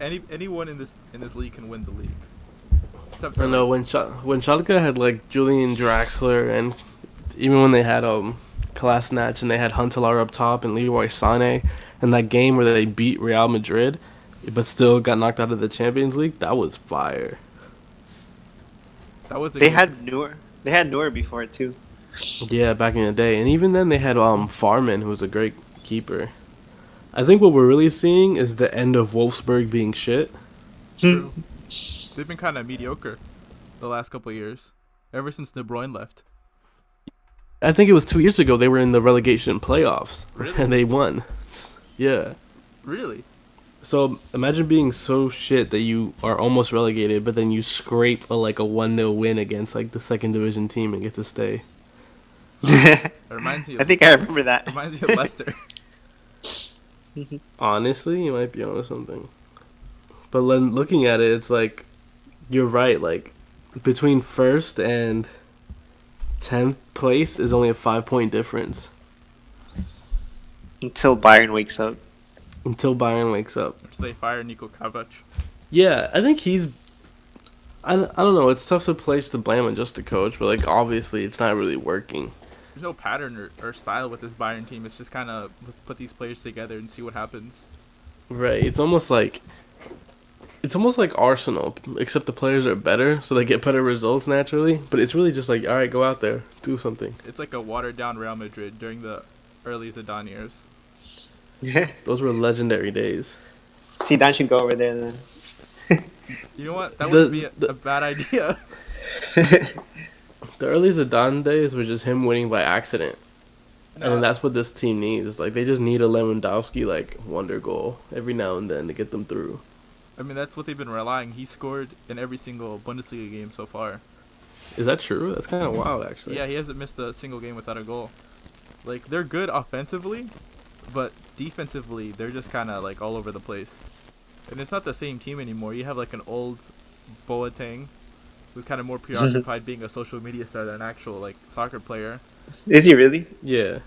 Anyone in this league can win the league. Except for I know when Schalke had like Julian Draxler, and even when they had Kolasinac and they had Huntelaar up top and Leroy Sané, and that game where they beat Real Madrid, but still got knocked out of the Champions League, that was fire. that was a They good- had Noor. They had Noor before too. Yeah, back in the day, and even then they had Farman, who was a great keeper. I think what we're really seeing is the end of Wolfsburg being shit. True. They've been kind of mediocre the last couple of years, ever since De Bruyne left. I think it was 2 years ago they were in the relegation playoffs, Really? and they won. Yeah. Really? So imagine being so shit that you are almost relegated, but then you scrape a 1-0 win against like the second division team and get to stay. It reminds me. Of, I think I remember that. reminds me of Leicester. Honestly, you might be onto something. But then looking at it, it's like you're right. Like between first and 10th place is only a 5-point difference Until Bayern wakes up. until Bayern wakes up. So they fire Niko Kovac. Yeah, I think he's. I don't know. It's tough to place the blame on just the coach, but like obviously it's not really working. There's no pattern or style with this Bayern team. It's just kind of let's put these players together and see what happens. Right. It's almost like It's almost like Arsenal, except the players are better, so they get better results naturally. But it's really just like, all right, go out there, do something. It's like a watered down Real Madrid during the early Zidane years. Those were legendary days. Zidane should go over there then. You know what? That The- wouldn't be the- a bad idea. The early Zidane days were just him winning by accident. And then that's what this team needs. Like, they just need a Lewandowski, like, wonder goal every now and then to get them through. I mean, that's what they've been relying. He scored in every single Bundesliga game so far. Is that true? That's kind of wild, actually. Yeah, he hasn't missed a single game without a goal. Like, they're good offensively, but defensively, they're just kind of, like, all over the place. And it's not the same team anymore. You have, like, an old Boateng who's kind of more preoccupied being a social media star than an actual, like, soccer player. Is he really? Yeah.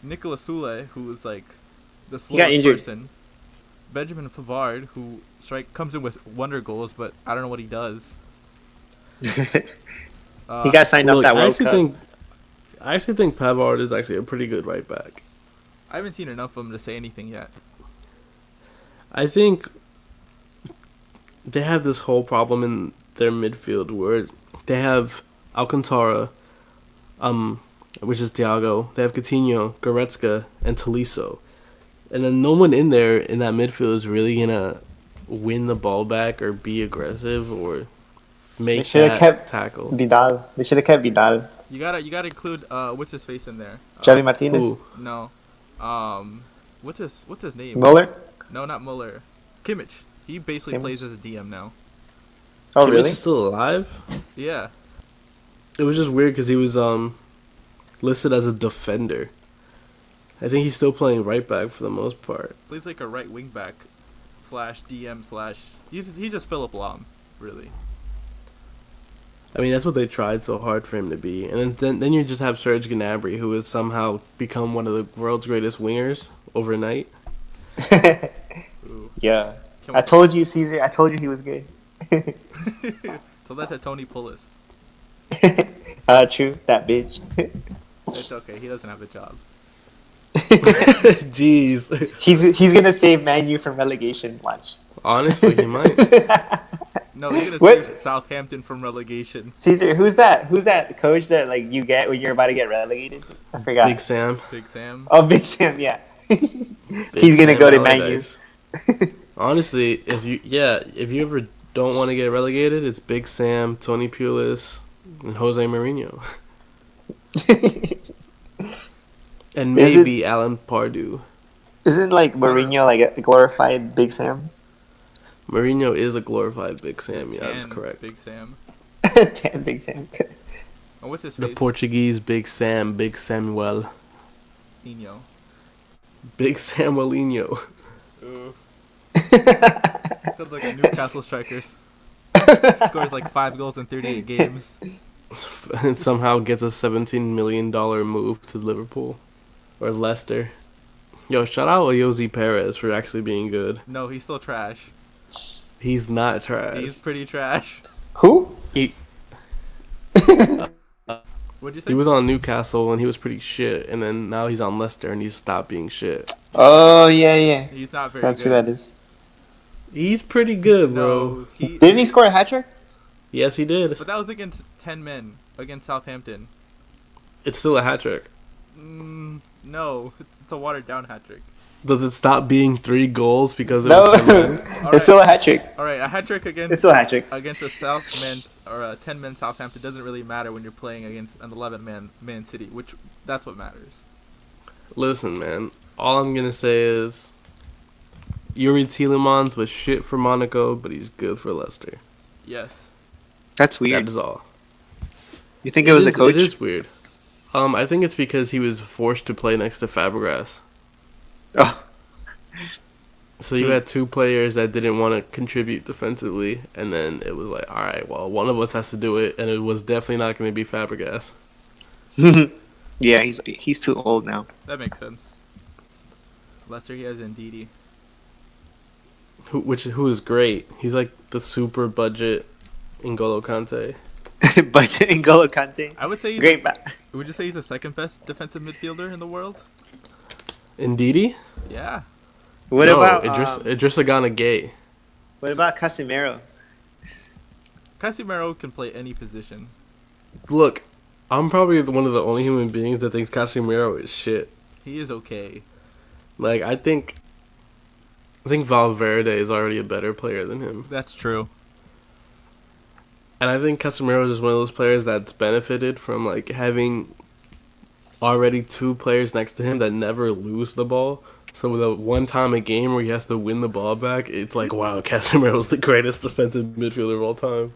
Nicolas Sule, who is, like, the He got slowest injured. person. Benjamin Pavard, who comes in with wonder goals, but I don't know what he does. He got signed up Look, that World Cup. I actually think Pavard is actually a pretty good right back. I haven't seen enough of him to say anything yet. I think they have this whole problem in their midfield where they have Alcantara, which is Thiago. They have Coutinho, Goretzka, and Tolisso. And then no one in there in that midfield is really going to win the ball back or be aggressive or make should've that kept tackle. Vidal. They should have kept Vidal. You gotta include what's his face in there? Javi Martinez. Ooh. No, what's his name? Muller. No, not Muller. Kimmich. He basically Kimmich? plays as a DM now. Oh, Kimmich really? is still alive? Yeah. It was just weird because he was listed as a defender. I think he's still playing right back for the most part. Plays like a right wing back slash DM slash. He's just Philip Lahm, really. I mean, that's what they tried so hard for him to be. And then you just have Serge Gnabry, who has somehow become one of the world's greatest wingers overnight. Ooh. Yeah. Can I told you, Caesar. I told you he was good. So that's a Tony Pulis. True. That bitch. It's okay. He doesn't have a job. Jeez. He's gonna save Man U from relegation. Watch. Honestly, he might. No, he's gonna What? save Southampton from relegation. Caesar, who's that? Who's that coach that like you get when you're about to get relegated? I forgot. Big Sam. Big Sam. Oh, Big Sam. Yeah. Big He's gonna Sam go to Man U. Allardyce. Honestly, if you ever don't want to get relegated, it's Big Sam, Tony Pulis, and Jose Mourinho. And Is maybe Alan Pardew. Isn't like Mourinho like a glorified Big Sam? Mourinho is a glorified Big Sam. Yeah, that's And correct. Big Sam. Damn, Big Sam. Oh, what's his The face? Portuguese Big Sam, Big Samuel. Nino. Big Samuelinho. Ooh. Sounds like a Newcastle strikers. Scores like 5 goals in 38 games. And somehow gets a $17 million move to Liverpool. Or Leicester. Yo, shout out Ayoze Perez for actually being good. No, he's still trash. He's not trash. He's pretty trash. Who? What'd you say? He was on Newcastle and he was pretty shit. And then now he's on Leicester and he's stopped being shit. Oh yeah. He's not very That's who good. that is. He's pretty good, bro. No, he. Didn't he score a hat trick? Yes, he did. But that was against 10 men against Southampton. It's still a hat trick. No, it's a watered down hat trick. Does it stop being 3 goals because of No, 10 men? Alright. it's still a hat trick. All right, a hat trick It's against still a hat trick. a 10-man Southampton doesn't really matter when you're playing against an 11-man City, which that's what matters. Listen, man. All I'm going to say is Yuri Tielemans was shit for Monaco, but he's good for Leicester. Yes. That's weird. That is all. You think it was the coach? It is weird. I think it's because he was forced to play next to Fabregas. Oh. So you had 2 players that didn't want to contribute defensively, and then it was like, all right, well, one of us has to do it, and it was definitely not going to be Fabregas. Yeah, he's too old now. That makes sense. Leicester, he has Ndidi. Who is great. He's like the super budget N'Golo Kante. Budget N'Golo Kante. I would say Great. would you say he's the second best defensive midfielder in the world? Ndidi? Yeah. What No, about Idrissa Gana Gay. What about Casemiro? Casemiro can play any position. Look, I'm probably one of the only human beings that thinks Casemiro is shit. He is okay. Like, I think Valverde is already a better player than him. That's true. And I think Casemiro is just one of those players that's benefited from, like, having already two players next to him that never lose the ball. So with a one time a game where he has to win the ball back, it's like, wow, Casemiro's the greatest defensive midfielder of all time.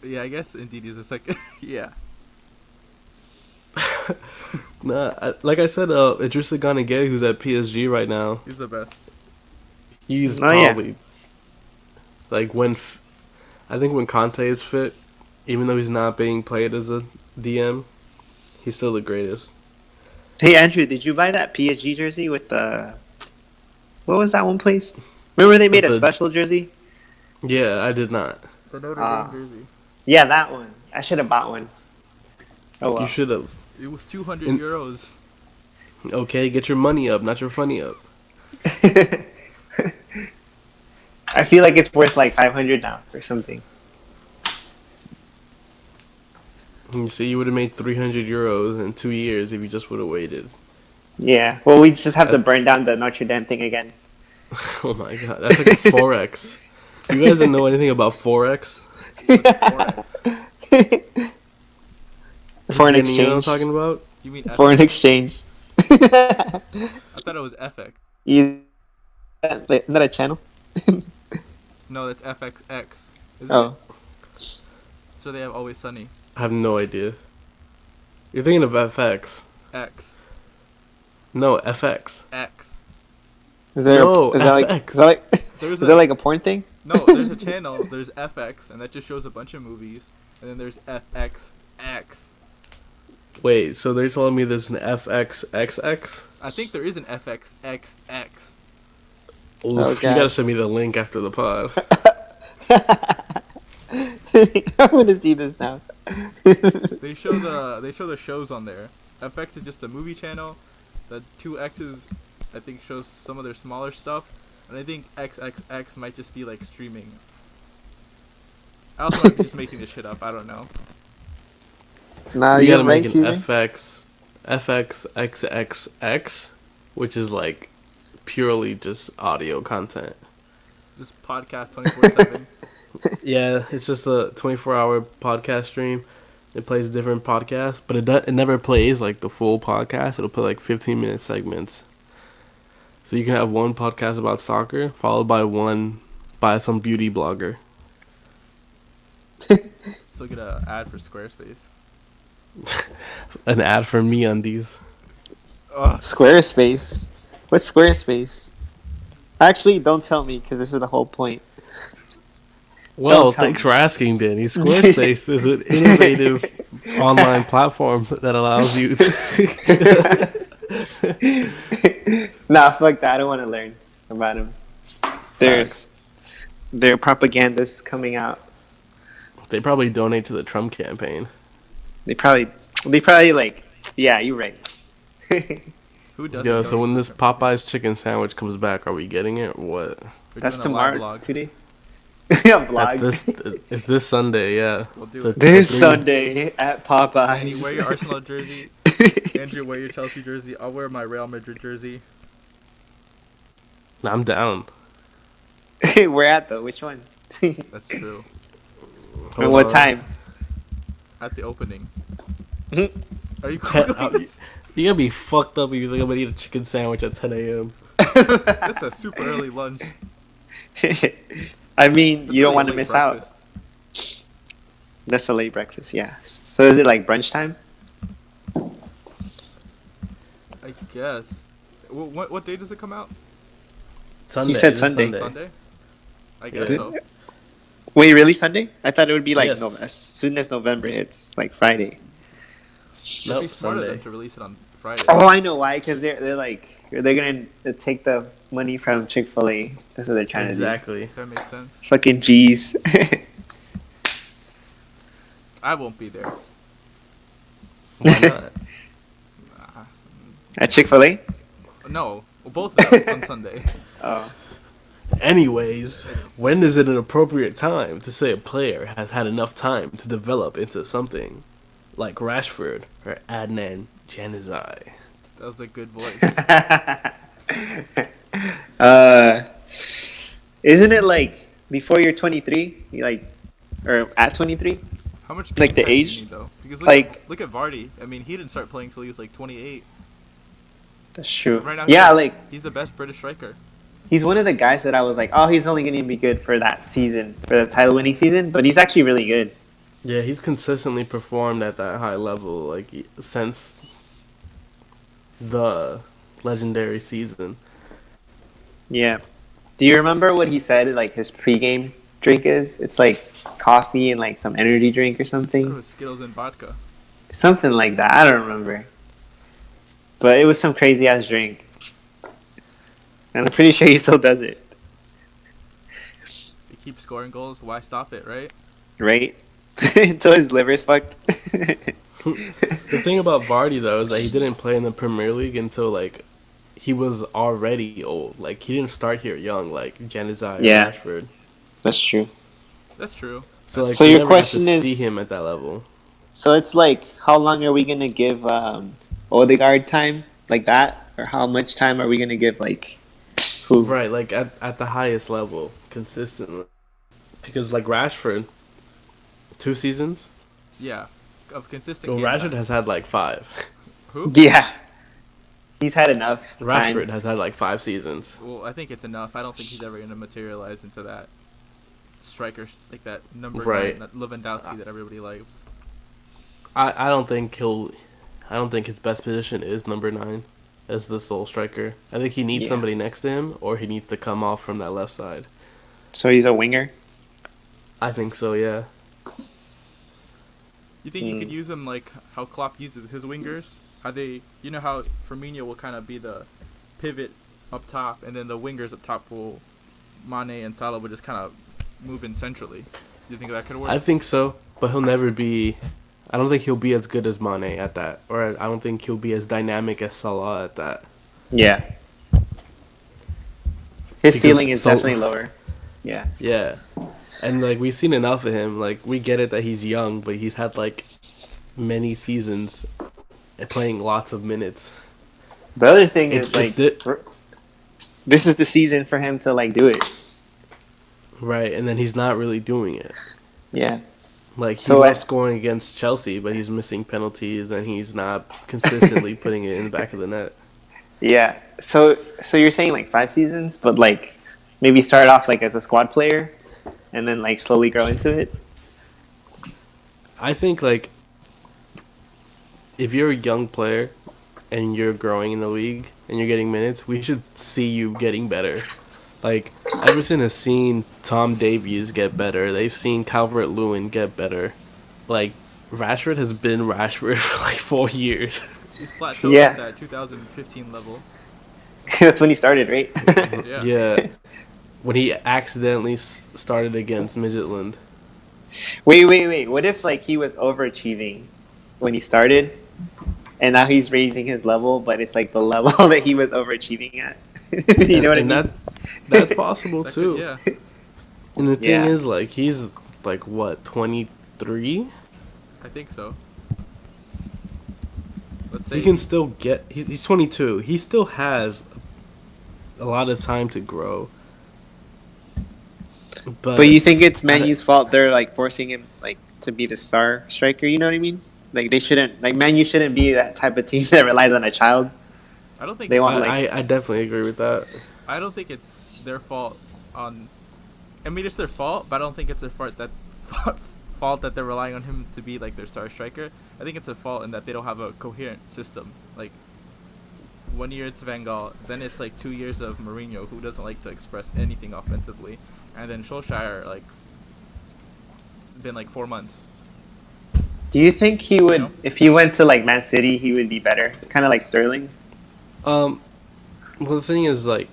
Yeah, I guess indeed he's a second. Yeah. Like I said, Idrissa Gana Gueye, who's at PSG right now, He's the best. he's Oh, yeah. probably like I think when Conte is fit, even though he's not being played as a DM, he's still the greatest. Hey Andrew, did you buy that PSG jersey with the? What was that one place? Remember they made a The- special jersey? Yeah, I did not. The Notre Ah. Dame jersey. Yeah, that one. I should have bought one. Oh well. You should have. It was 200 In- euros. Okay, get your money up, not your funny up. I feel like it's worth like 500 now or something. You see, you would have made 300 euros in 2 years if you just would have waited. Yeah. Well, we just have to burn down the Notre Dame thing again. Oh my god, that's like a forex. You guys didn't know anything about forex? Foreign You know what I'm exchange. talking about? You mean FX? Foreign exchange. I thought it was FX. Isn't that a channel? No, that's FXX. Isn't Oh. it? So they have Always Sunny. I have no idea. You're thinking of FX. X. No, FX. X. Is there? No, Is that like? FX. Is that like? There's Is that like a porn thing? No, there's a channel. There's FX, and that just shows a bunch of movies. And then there's FXX. Wait, so they're telling me there's an FXXX? I think there is an FXXX. Oof, Oh, you God. gotta send me the link after the pod. I'm gonna see this now. They show the shows on there. FX is just the movie channel. The two X's, I think, shows some of their smaller stuff, and I think XXX might just be like streaming. I also might be just making this shit up. I don't know. Nah, You you're gotta right, make an Caesar. FXXXX, which is like purely just audio content. This podcast 24/7. Yeah, it's just a 24-hour podcast stream. It plays different podcasts, but it never plays like the full podcast. It'll play like 15-minute segments. So you can have one podcast about soccer, followed by one by some beauty blogger. Still get an ad for Squarespace. An ad for MeUndies. Ugh. Squarespace. What's Squarespace? Actually, don't tell me because this is the whole point. Well, Don't tell thanks me. for asking, Danny. Squarespace is an innovative online platform that allows you to... Nah, fuck that. I don't want to learn about them. There's propaganda's coming out. They probably donate to the Trump campaign. They probably like. Yeah, you're right. Who doesn't? Yo, go so when to this Popeye's chicken sandwich comes back, are we getting it or what? We're That's doing a live tomorrow. vlog. 2 days. Yeah, vlog. That's it's this Sunday, yeah. We'll do The- it. This the- Sunday at Danny, Popeyes. wear your Arsenal jersey. Andrew, wear your Chelsea jersey. I'll wear my Real Madrid jersey. I'm down. Where at though? Which one? That's true. And Hold what on. time? At the opening. Mhm. Are you Ten- cooking? You gotta be fucked up if you think I'm gonna eat a chicken sandwich at 10 a.m. That's a super early lunch. I mean, That's you don't really want to late miss breakfast. out. That's a late breakfast, yeah. So is it like brunch time? I guess. What day does it come out? Sunday. said this Sunday. Sunday? I guess Yeah. so. Wait, really Sunday? I thought it would be like Yes. as soon as November hits, like Friday. It'd Nope, be smarter Sunday. than to release it on Friday. Oh, I know why. Because they're like they're gonna take the money from Chick-fil-A. That's what they're trying Exactly. That makes sense. to do. Fucking G's. I won't be there. Why not? Nah. At Chick-fil-A? No, Well, both of them on Sunday. Oh. Anyways, when is it an appropriate time to say a player has had enough time to develop into something like Rashford or Adnan Januzaj? That was a good voice. Isn't it like before you're 23? You like, or at 23? How much Like the game time do you age? need, though? Because look at Vardy. I mean, he didn't start playing till he was like 28. That's true. Right now, Yeah, like he's the best British striker. he's one of the guys that I was like, oh, he's only going to be good for that season, for the title-winning season. But he's actually really good. Yeah, he's consistently performed at that high level like since the legendary season. Yeah. Do you remember what he said? Like his pregame drink is? It's like coffee and like some energy drink or It something. was Skittles and vodka. Something like that. I don't remember. But it was some crazy ass drink. And I'm pretty sure he still does it. He keeps scoring goals. Why stop it, right? Right? Until his liver's fucked. The thing about Vardy though is that he didn't play in the Premier League until like he was already old. Like he didn't start here young like Januzaj Yeah. or Rashford. That's true. That's true. So like So you your never got question to is- see him at that level. So it's like, how long are we going to give Odegaard time? Like that? Or how much time are we going to give like who? Right, like at the highest level, consistently. Because like Rashford, 2 seasons? Yeah. Of consistent Well, game Rashford time. has had like 5. Who? Yeah. He's had enough time. Rashford has had like 5 seasons. Well, I think it's enough. I don't think he's ever going to materialize into that striker, like that number Right. 9, that Lewondiski that everybody likes. I don't think his best position is number 9 as the sole striker. I think he needs Yeah. somebody next to him or he needs to come off from that left side. So he's a winger? I think so, yeah. You think you could use him like how Klopp uses his wingers? How they, you know how Firmino will kind of be the pivot up top, and then the wingers up top will, Mane and Salah will just kind of move in centrally. Do you think that could work? I think so, but he'll never be... I don't think he'll be as good as Mane at that. Or I don't think he'll be as dynamic as Salah at that. Yeah. Because His ceiling is Salah- definitely lower. Yeah. Yeah. And, like, we've seen enough of him. Like, we get it that he's young, but he's had, like, many seasons and playing lots of minutes. The other thing It's- is like it's this is the season for him to like do it. Right, and then he's not really doing it. Yeah. Like, he So loves scoring against Chelsea, but he's missing penalties, and he's not consistently putting it in the back of the net. Yeah. So you're saying like 5 seasons, but like maybe start off like as a squad player and then like slowly grow into it? I think, like, if you're a young player and you're growing in the league and you're getting minutes, we should see you getting better. Like, Everton has seen Tom Davies get better. They've seen Calvert-Lewin get better. Like, Rashford has been Rashford for like 4 years. He's plateaued Yeah. at that 2015 level. That's when he started, right? Yeah. Yeah. When he accidentally started against Midtjylland. Wait. What if like he was overachieving when he started and now he's raising his level, but it's like the level that he was overachieving at? You know what I mean? That's possible That too. could, yeah. And the thing Yeah. is, like, he's like what, 23? I think so. Let's say He can still get. He's 22. He still has a lot of time to grow. But you think it's I Man don't- U's fault they're like forcing him like to be the star striker, you know what I mean? Like they shouldn't like Man U shouldn't be that type of team that relies on a child. I don't think They it's- want, like- I definitely agree with that. I don't think it's their fault on. I mean, it's their fault, but I don't think it's their fault that they're relying on him to be like their star striker. I think it's a fault in that they don't have a coherent system. Like 1 year it's Van Gaal, then it's like 2 years of Mourinho, who doesn't like to express anything offensively, and then Solskjaer, like, it's been like 4 months. Do you think he would No. if he went to like Man City he would be better? Kinda like Sterling? Well, the thing is, like,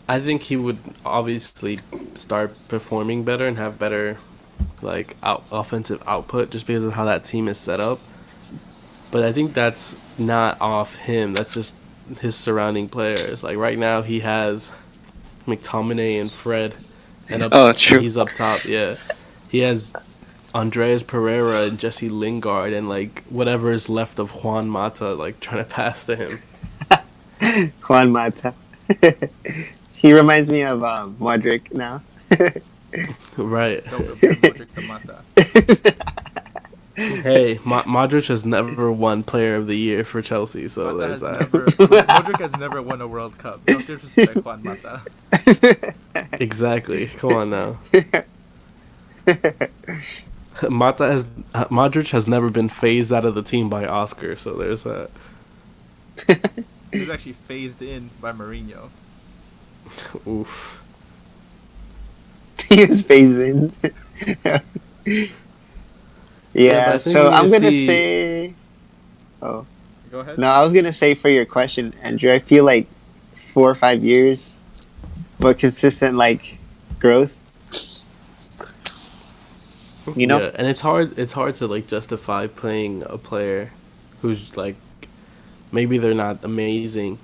I think he would obviously start performing better and have better, like, offensive output just because of how that team is set up. But I think that's not off him. That's just his surrounding players. Like right now, he has McTominay and Fred, Oh, and true. he's up top. Yeah, he has Andreas Pereira and Jesse Lingard, and like whatever is left of Juan Mata, like trying to pass to him. Juan Mata. He reminds me of Modric now. Right. Don't compare Modric to Mata. Hey, Modric has never won Player of the Year for Chelsea, so Mata there's has that. Modric has never won a World Cup. Don't disrespect Juan Mata. Exactly. Come on now. Modric has never been phased out of the team by Oscar, so there's that. He was actually phased in by Mourinho. Oof. He was phased in. Yeah, but Yeah, I think so we need I'm to gonna see. say. Oh Go ahead. no, I was gonna say for your question, Andrew. I feel like 4 or 5 years, but consistent like growth. You know? Yeah, and it's hard. It's hard to like justify playing a player who's like maybe they're not amazing,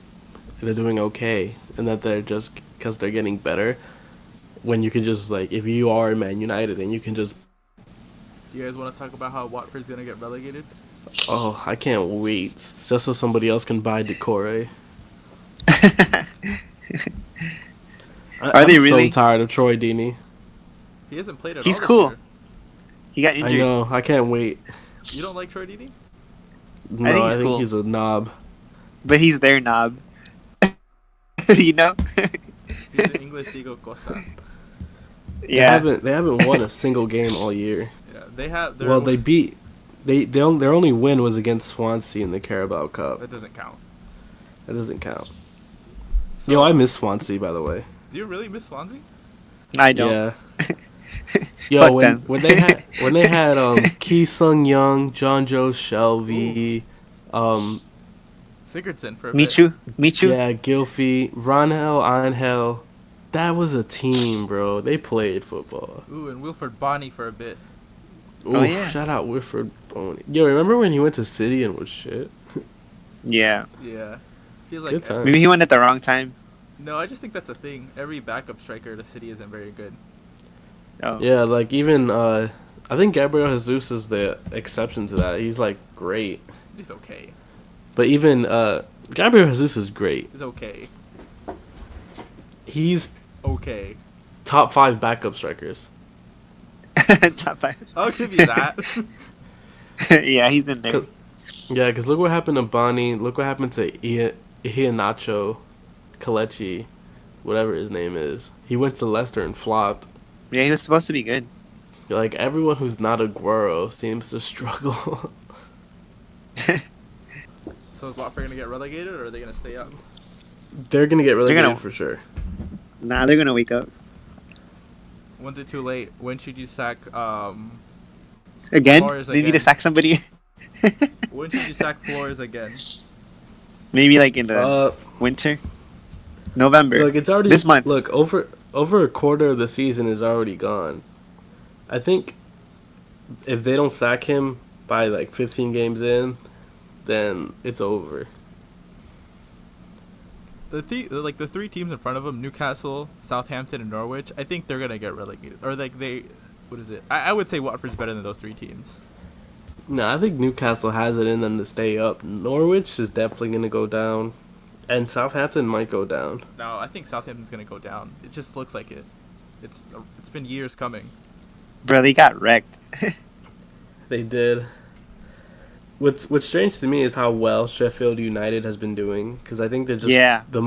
they're doing okay, and that they're just because they're getting better. When you can just like if you are Man United and you can just Do you guys want to talk about how Watford's gonna get relegated? I can't wait just so somebody else can buy Decore. Are I'm they so really? tired of Troy Deeney. He hasn't played at He's all this cool. year. He got I injured. know. I can't wait. You don't like Troy Deeney? No, he's I think cool. he's a knob. But he's their knob. You know? He's the English Diego Costa. Yeah. They haven't won a single game all year. Yeah, they have. Well, they beat their only win was against Swansea in the Carabao Cup. That doesn't count. That doesn't count. So, Yo, I miss Swansea, by the way. Do you really miss Swansea? I don't. Yeah. Yo, Fuck them. when they had Ki Sung Young, John Joe Shelby, Sigurdsson for a bit. Michu. yeah, Gilfy, Ronhell, Angel. That was a team, bro. They played football. Ooh, and Wilfred Bonny for a bit. Oof, Oh, yeah. Shout out Wilfred Boney. Yo, remember when he went to City and was shit? Yeah. Yeah. Feels like Good time. Maybe he went at the wrong time. No, I just think that's a thing. Every backup striker to City isn't very good. Oh. Yeah, like even I think Gabriel Jesus is the exception to that. He's like great. He's okay. But even Gabriel Jesus is great. He's okay. He's Okay. top 5 backup strikers. Top 5. I'll give you that. Yeah, he's in there. Yeah, because look what happened to Bonnie. Look what happened to Iheanacho, Kalechi, whatever his name is. He went to Leicester and flopped. Yeah, he was supposed to be good. Like everyone who's not Aguero seems to struggle. So is Watford gonna get relegated, or are they gonna stay up? They're gonna get relegated gonna- for sure. Nah, they're gonna wake up When's it too late? When should you sack? again. Flores They need to again. sack somebody. When should you sack Flores again? Maybe like in the winter, November. Look, it's already this month. Look, over a quarter of the season is already gone. I think if they don't sack him by like 15 games in, then it's over. The 3 teams in front of them, Newcastle, Southampton, and Norwich, I think they're gonna get relegated. Or like what is it? I would say Watford's better than those 3 teams. No, I think Newcastle has it in them to stay up. Norwich is definitely going to go down, and Southampton might go down. No, I think Southampton's gonna go down. It just looks like it. It's been years coming. Bro, they got wrecked. They did. What's strange to me is how well Sheffield United has been doing, because I think they're just Yeah. they're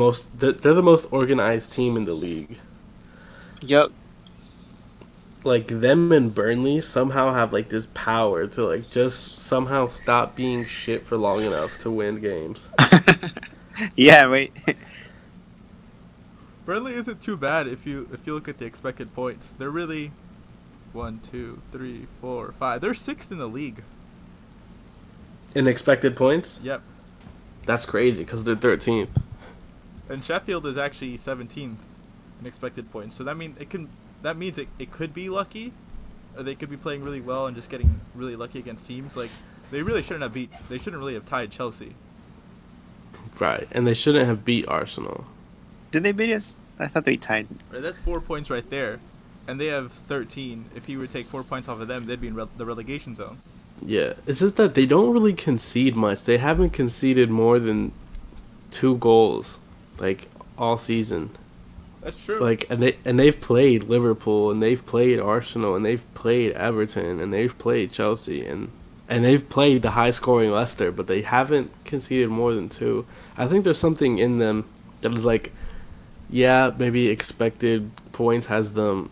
the most organized team in the league. Yup. Like them and Burnley somehow have like this power to like just somehow stop being shit for long enough to win games. Yeah, wait. Burnley isn't too bad if you look at the expected points. They're really 1, 2, 3, 4, 5. They're 6th in the league. In expected points, Yep. that's crazy because they're 13th. And Sheffield is actually 17th in expected points. So that means it could be lucky, or they could be playing really well and just getting really lucky against teams. Like they shouldn't really have tied Chelsea. Right, and they shouldn't have beat Arsenal. Did they beat us? I thought they tied. Right, that's 4 points right there, and they have 13. If you were to take 4 points off of them, they'd be in the relegation zone. Yeah, it's just that they don't really concede much. They haven't conceded more than 2 goals, like, all season. That's true. Like, and they've played Liverpool, and they've played Arsenal, and they've played Everton, and they've played Chelsea, and they've played the high-scoring Leicester, but they haven't conceded more than 2. I think there's something in them that is like, yeah, maybe expected points has them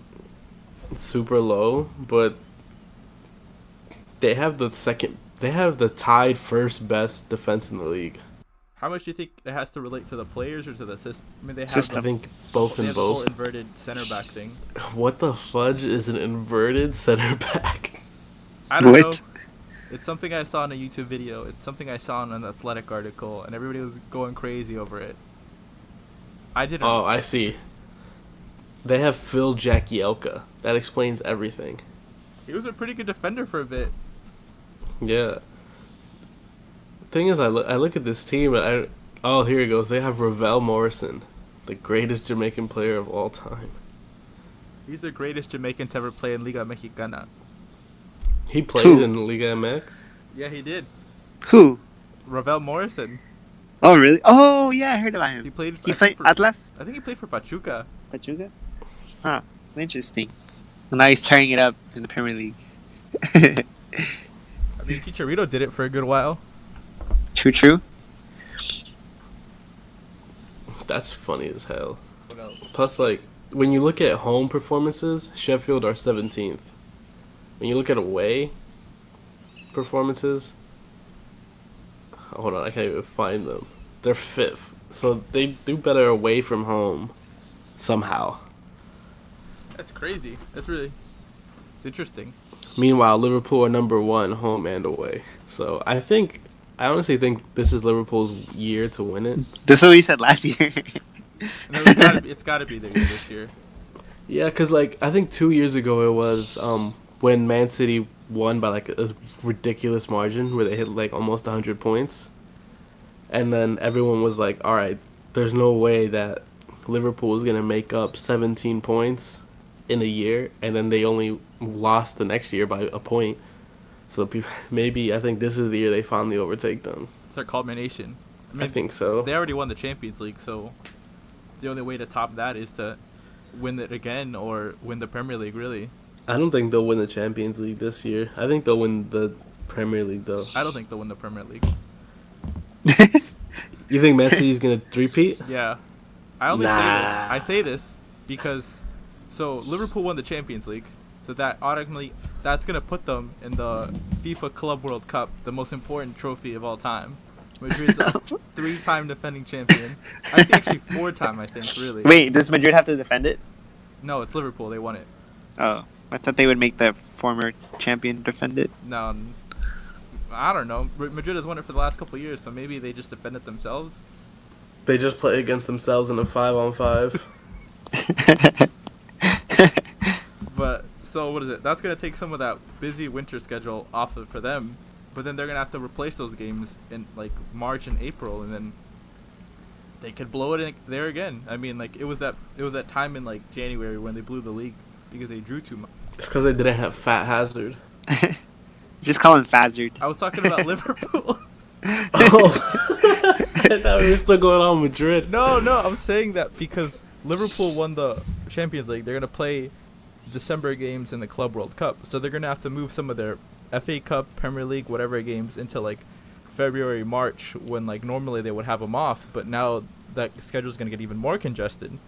super low, but they have the tied first best defense in the league. How much do you think it has to relate to the players or to the system? I mean, they have System. I think both they and have the whole both. inverted center back thing. What the fudge is an inverted center back? I don't What? know. It's something I saw in a YouTube video. It's something I saw in an athletic article, and everybody was going crazy over it. I didn't. Oh, I see. They have Phil Jagielka. That explains everything. He was a pretty good defender for a bit. Yeah. Thing is, I look at this team and oh, here it goes. They have Ravel Morrison, the greatest Jamaican player of all time. He's the greatest Jamaican to ever play in Liga Mexicana. He played Who? in Liga MX. Yeah, he did. Who? Ravel Morrison. Oh, really? Oh, yeah, I heard about him. He played. He I think played for, Atlas? I think he played for Pachuca. Pachuca? Huh. Interesting. Well, now he's tearing it up in the Premier League. I mean, Chicharito did it for a good while. True. That's funny as hell. What else? Plus, like, when you look at home performances, Sheffield are 17th. When you look at away performances, hold on, I can't even find them. They're 5th. So they do better away from home somehow. That's crazy. It's it's interesting. Meanwhile, Liverpool are number 1 home and away. So I honestly think this is Liverpool's year to win it. That's what we said last year. No, it's gotta be their year this year. Yeah, because, like, I think 2 years ago it was when Man City won by, like, a ridiculous margin where they hit, like, almost 100 points. And then everyone was like, all right, there's no way that Liverpool is going to make up 17 points in a year. And then they only lost the next year by a point. So maybe I think this is the year they finally overtake them. It's their culmination. I think so. They already won the Champions League, so the only way to top that is to win it again or win the Premier League, really. I don't think they'll win the Champions League this year. I think they'll win the Premier League, though. I don't think they'll win the Premier League. You think Man City's going to three-peat? Yeah. I say this because so Liverpool won the Champions League, so that automatically that's going to put them in the FIFA Club World Cup, the most important trophy of all time. Madrid's a 3-time defending champion. I think actually 4-time, I think, really. Wait, does Madrid have to defend it? No, it's Liverpool. They won it. Oh, I thought they would make the former champion defend it. No, I don't know. Madrid has won it for the last couple of years, so maybe they just defend it themselves. They just play against themselves in a 5-on-5. But so what is it? That's gonna take some of that busy winter schedule off for them. But then they're gonna have to replace those games in like March and April, and then they could blow it in there again. I mean, like it was that time in like January when they blew the league because they drew too much. It's because they didn't have Fat Hazard. Just call him Fazard. I was talking about Liverpool. Oh, I thought we were still going on Madrid. No, I'm saying that because Liverpool won the Champions League, they're gonna play December games in the Club World Cup, so they're gonna have to move some of their FA Cup, Premier League, whatever games into like February, March, when like normally they would have them off, but now that schedule's gonna get even more congested.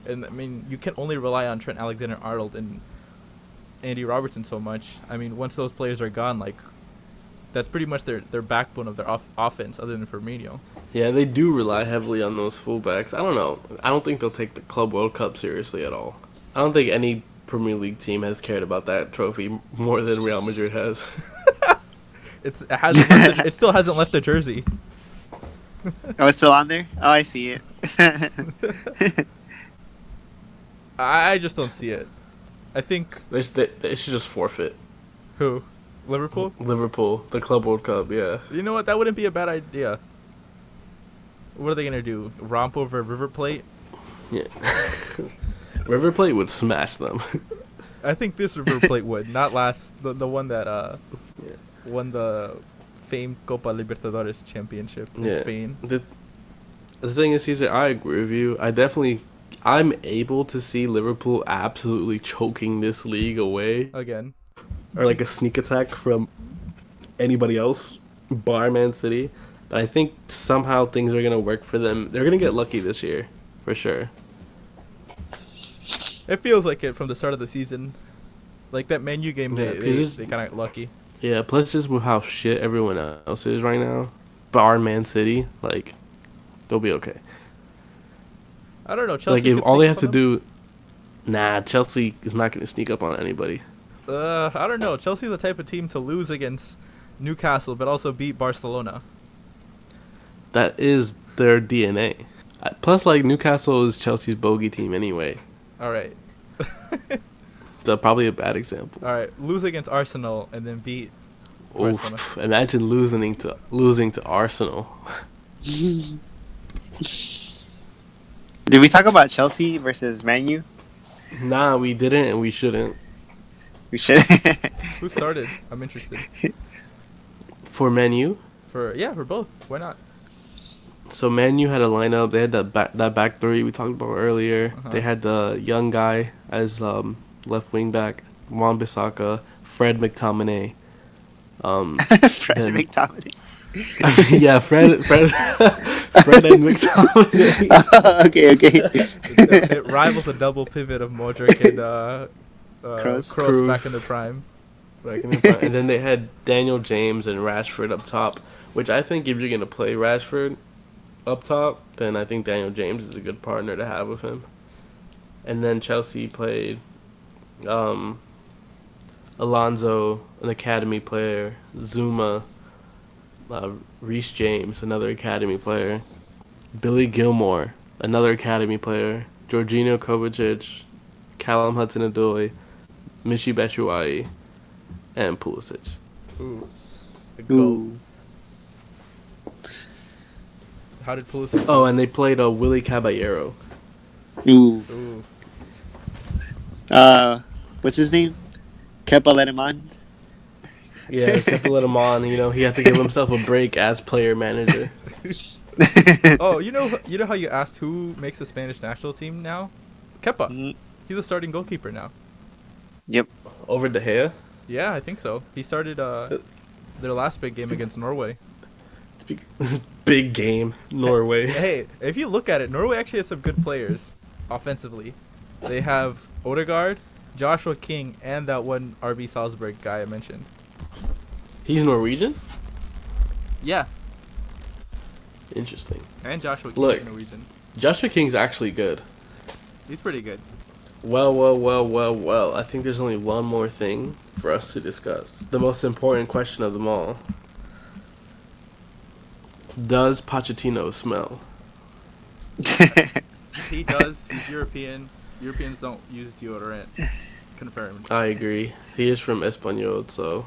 And I mean, you can only rely on Trent Alexander-Arnold and Andy Robertson so much. I mean, once those players are gone, like that's pretty much their backbone of their offense, other than Firmino. Yeah, they do rely heavily on those fullbacks. I don't know. I don't think they'll take the Club World Cup seriously at all. I don't think any Premier League team has cared about that trophy more than Real Madrid has. It still hasn't left the jersey. Oh, it's still on there? Oh, I see it. I just don't see it. I think They should just forfeit. who? Liverpool? Liverpool, the Club World Cup, yeah. You know what? That wouldn't be a bad idea. What are they gonna do? Romp over River Plate? Yeah. River Plate would smash them. I think this River Plate would, not last the one that Yeah. won the famed Copa Libertadores championship in Spain. The thing is, Caesar, I agree with you. I'm able to see Liverpool absolutely choking this league away, Again. or like a sneak attack from anybody else, bar Man City. But I think somehow things are gonna work for them. They're gonna get lucky this year, for sure. It feels like it from the start of the season. Like that Man U game, Yeah, they kind of lucky. Yeah, plus just with how shit everyone else is right now, bar Man City, like, they'll be okay. I don't know. Chelsea. Like, if could all they sneak have up to on do, Chelsea is not gonna sneak up on anybody. them? I don't know. Chelsea's the type of team to lose against Newcastle, but also beat Barcelona. That is their DNA. Plus, like, Newcastle is Chelsea's bogey team anyway. All right. So probably a bad example. All right. Lose against Arsenal and then beat Barcelona. Oof, imagine losing to Arsenal. Did we talk about Chelsea versus Man U? Nah, we didn't, and we shouldn't. We should. Who started? I'm interested. For Man U, For both. Why not? so Man U had a lineup. They had that back three we talked about earlier. Uh-huh. They had the young guy as left wing back, Wan-Bissaka, Fred McTominay. Fred Then- McTominay. Yeah, Fred and McTominay. Okay. It rivals the double pivot of Modric and Kroos. Kroos back in the prime. And then they had Daniel James and Rashford up top, which I think if you're gonna play Rashford up top, then I think Daniel James is a good partner to have with him. And then Chelsea played Alonso, an academy player, Zuma, Reece James, another academy player, Billy Gilmore, another academy player, Jorginho Kovacic, Callum Hudson-Odoi, Michy Batshuayi, and Pulisic. Ooh. The goat. Ooh. How did Pulisic? Oh, and they played Willie Caballero. Ooh. Ooh. What's his name? Kepa let him on. Yeah, kept to let him on. You know, he had to give himself a break as player manager. Oh, you know how you asked who makes the Spanish national team now? Kepa. Mm, He's a starting goalkeeper now. Yep. Over De Gea. Yeah, I think so. He started their last big game against Norway. Big game, Norway. Hey, if you look at it, Norway actually has some good players offensively. They have Odegaard, Joshua King, and that one RB Salzburg guy I mentioned. He's Norwegian? Yeah, Interesting. and Joshua King Look. is Norwegian. Joshua King's actually good. He's pretty good. Well. I think there's only one more thing for us to discuss. The most important question of them all. Does Pochettino smell? He does. He's European. Europeans don't use deodorant. Confirmed. I agree. He is from Espanyol, so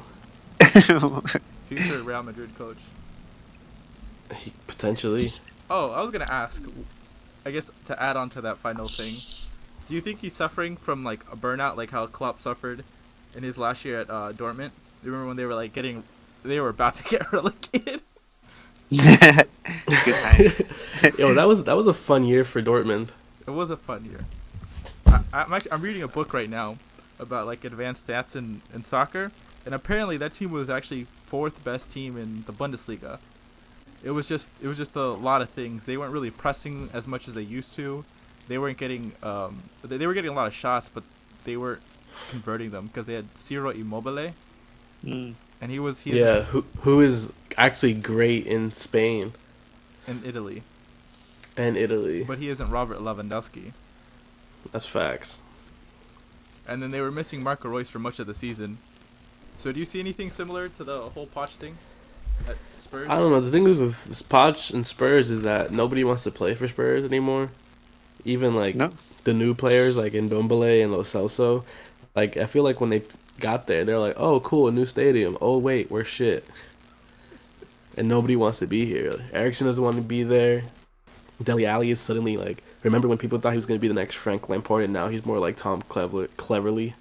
Future Real Madrid coach. he potentially. Oh, I was gonna ask. I guess to add on to that final thing, do you think he's suffering from like a burnout, like how Klopp suffered in his last year at Dortmund? You remember when they were they were about to get relegated? Good times. Yo, that was a fun year for Dortmund. It was a fun year. I'm reading a book right now about like advanced stats in soccer, and apparently that team was actually fourth best team in the Bundesliga. It was just a lot of things. They weren't really pressing as much as they used to. They weren't getting they were getting a lot of shots, but they weren't converting them because they had Ciro Immobile, Mm. and he Yeah, who is actually great in Spain in Italy, and Italy. but he isn't Robert Lewandowski. That's facts. And then they were missing Marco Reus for much of the season. So do you see anything similar to the whole Poch thing at Spurs? I don't know. The thing with Poch and Spurs is that nobody wants to play for Spurs anymore. Even like No. the new players like Ndombele and Lo Celso. Like I feel like when they got there, they're like, "Oh, cool, a new stadium. Oh wait, we're shit." And nobody wants to be here. Ericsson doesn't want to be there. Dele Alli is suddenly like. Remember when people thought he was going to be the next Frank Lampard, and now he's more like Tom Cleverly.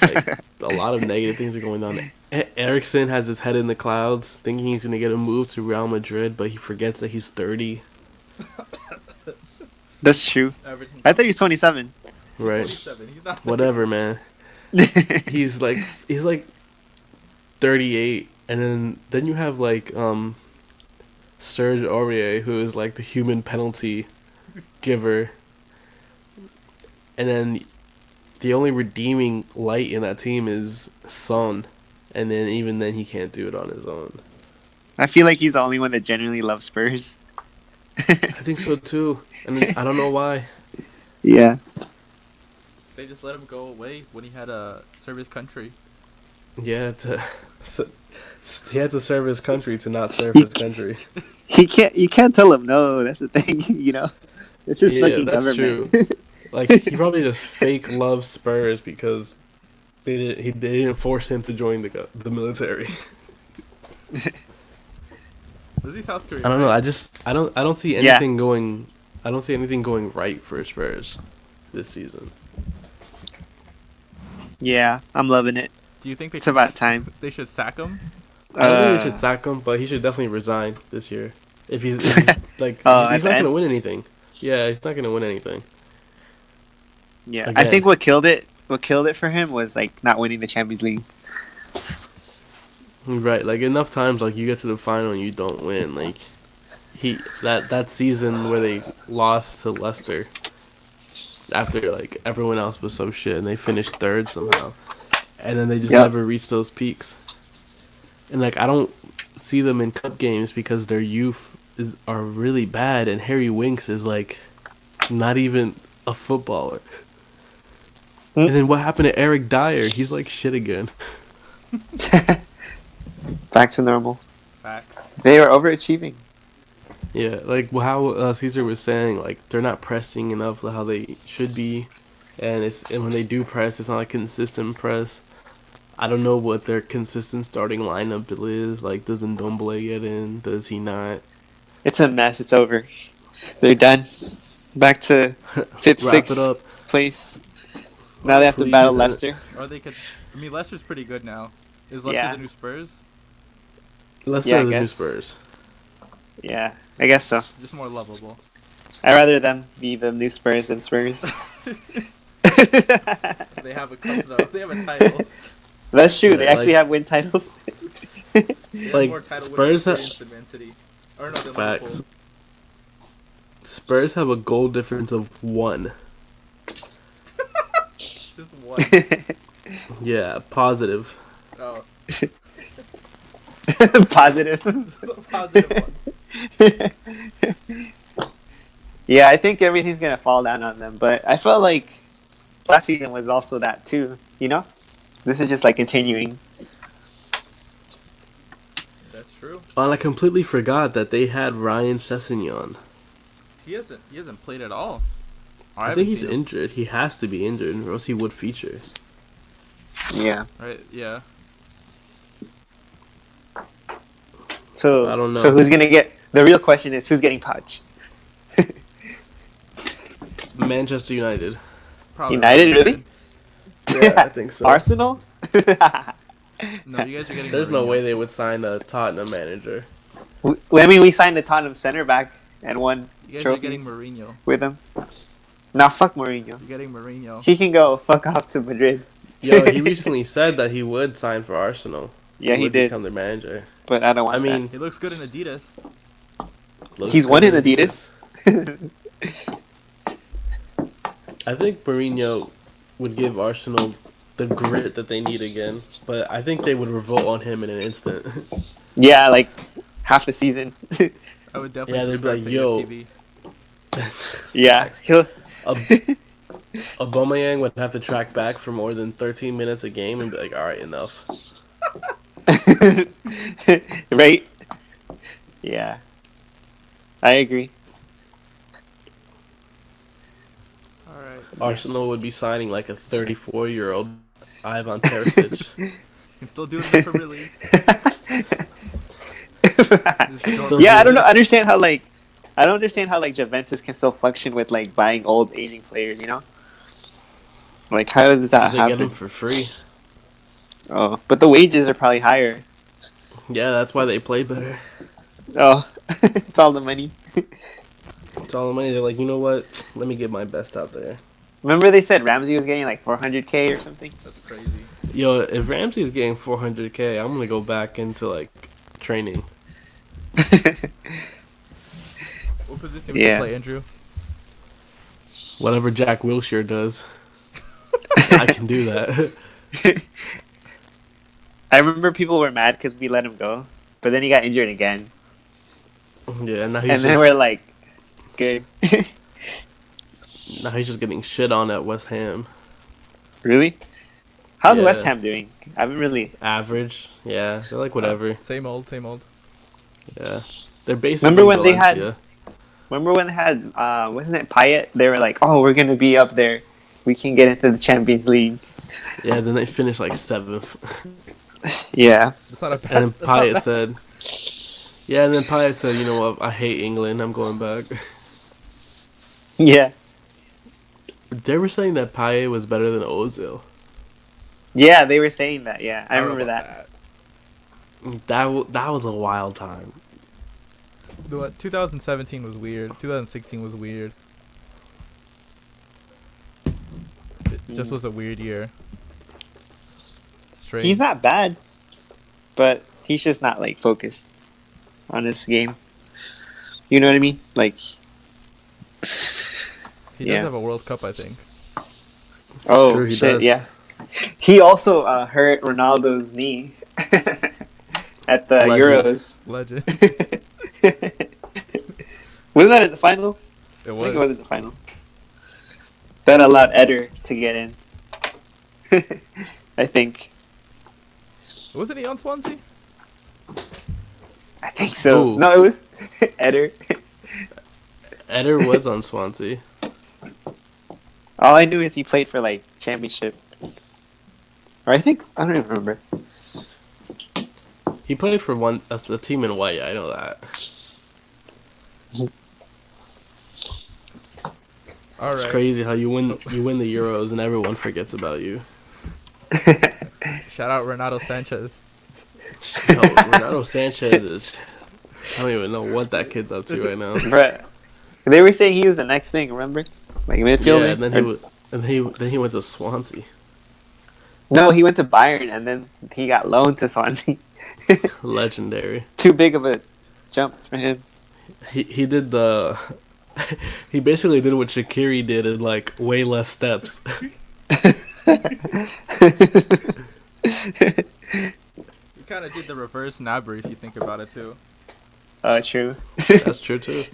Like a lot of negative things are going on. Ericsson has his head in the clouds, thinking he's going to get a move to Real Madrid, but he forgets that he's 30. That's true. Everton. I thought he was 27. Right. 27. He's not. Whatever, man. He's like 38, and then you have like Serge Aurier, who is like the human penalty giver, and then the only redeeming light in that team is Son, and then even then he can't do it on his own. I feel like he's the only one that genuinely loves Spurs. I think so too, and I don't know why. Yeah. They just let him go away when he had to serve his country. Yeah, he had to serve his country to not serve his country. You can't tell him no. That's the thing, you know. It's his fucking that's government. true. Like he probably just fake loves Spurs because they didn't force him to join the military. Was he South Korean? I don't know. I don't see Yeah. anything going. I don't see anything going right for Spurs this season. Yeah, I'm loving it. Do you think It's about time. They should sack him? I don't think they should sack him, but he should definitely resign this year. If he's like, Oh, he's at the not gonna end? win anything. Yeah, he's not gonna win anything. Yeah, I Again. think what killed it for him was like not winning the Champions League. Right, like enough times, like you get to the final and you don't win. Like that season where they lost to Leicester after like everyone else was so shit and they finished third somehow, and then they just Yep. never reached those peaks. And like I don't see them in cup games because their youth are really bad, and Harry Winks is like not even a footballer. Hmm. And then what happened to Eric Dyer? He's like shit again. Back to normal. Facts. They are overachieving. Yeah, like how Caesar was saying, like they're not pressing enough how they should be, and when they do press, it's not a consistent press. I don't know what their consistent starting lineup is. Like, does Ndombele get in? Does he not? It's a mess. It's over. They're done. Back to fifth, Wrap sixth it up. place. Now they have to Please. battle Leicester. Or they could. I mean, Leicester's pretty good now. Is Leicester Yeah. the new Spurs? Let's Yeah, I start the new guess. Spurs. Yeah, I guess so. Just more lovable. I'd rather them be the new Spurs than Spurs. They have a cup though. They have a title. That's true. They Yeah, actually like- have win titles. They have Like, more title Spurs winning ha- experience than Man City. Or no, than Facts. Liverpool. Spurs have a goal difference of 1. Just one. Yeah, positive. Oh, Positive. the positive one. Yeah, I think everything's gonna fall down on them. But I felt like last season was also that too. You know, this is just like continuing. That's true. And I completely forgot that they had Ryan Sessegnon. He hasn't played at all. Or I haven't think he's seen him. injured. He has to be injured, or else he would feature. Yeah. Right? Yeah. So I don't know. So who's gonna get? The real question is who's getting Poch? Manchester United. Probably. United, really? Yeah, I think so. Arsenal? No, you guys are getting. There's no Mourinho. way they would sign a Tottenham manager. I mean, we signed a Tottenham center back and won You guys are getting trophies Mourinho. with him. Now fuck Mourinho. You're getting Mourinho. He can go fuck off to Madrid. Yo, he recently said that he would sign for Arsenal. Yeah, he would did. become their manager. But I don't want I mean, He looks good in Adidas. looks he's good won in Adidas. I think Mourinho would give Arsenal the grit that they need again, but I think they would revolt on him in an instant. Yeah, like half the season. I would definitely Yeah, they'd be subscribe like, to yo. your TV. Yeah, he'll. Aubameyang would have to track back for more than 13 minutes a game and be like, all right, enough. Right? Yeah, I agree. All right. Arsenal would be signing like a 34-year-old Ivan Perisic. You can still do it for really. Still Yeah, I do don't know. it. I understand how like I don't understand how like Juventus can still function with like buying old aging players. Like how does that They get them happen? for free. Oh, but the wages are probably higher. Yeah, that's why they play better. Oh, it's all the money. It's all the money. They're like, you know what? Let me get my best out there. Remember they said Ramsey was getting like 400K or something. That's crazy. Yo, if Ramsey's getting 400K, I'm gonna go back into like training. What position would you Yeah. play, Andrew? Whatever Jack Wilshere does, I can do that. I remember people were mad because we let him go, but then he got injured again, Yeah, now and then we're like, good. now he's just getting shit on at West Ham. Really? How's Yeah. West Ham doing? I haven't really. Average. Yeah, they're like whatever. Same old, same old. Yeah, they're basically. Remember when they had- Valencia. Remember when they had, wasn't it Payet? They were like, oh, we're gonna be up there. We can get into the Champions League. Yeah, then they finished like 7th. Yeah. That's not a bad. And then that's not Payet bad. said, "Yeah," and then Payet said, "You know what? I hate England. I'm going back." Yeah. They were saying that Payet was better than Ozil. Yeah, they were saying that. Yeah, I don't know remember about that. That was a wild time. What 2017 was weird. 2016 was weird. It just was a weird year. Strange. He's not bad, but he's just not like focused on his game. You know what I mean? Like, He yeah. does have a World Cup, I think. oh true, he shit, does. yeah. He also hurt Ronaldo's knee at the Legend. Euros. Legend. Was that at the final? It I think it was was. at the final. That allowed Eder to get in. I think. Wasn't he on Swansea? I think so. Who? No, it was Eder. Eder was on Swansea. All I knew is he played for like Championship. Or I don't even remember. He played for a team in white. I know that. All It's right. crazy how you win the Euros and everyone forgets about you. Shout out Renato Sanchez. Yo, Renato Sanchez is. I don't even know what that kid's up to right now. Bruh. They were saying he was the next thing, remember? Like midfielder? Yeah, and then he went to Swansea. No, he went to Bayern and then he got loaned to Swansea. Legendary. Too big of a jump for him. He did the. He basically did what Shaqiri did in like way less steps. He kind of did the reverse Nabry if you think about it too. True. That's true too.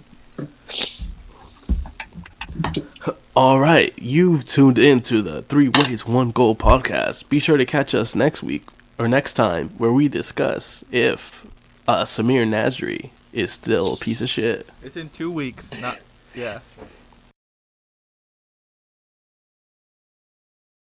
All right, you've tuned in to the 3 Ways 1 Goal podcast. Be sure to catch us next week or next time where we discuss if Samir Nasri is still a piece of shit. It's in 2 weeks. Not. Yeah.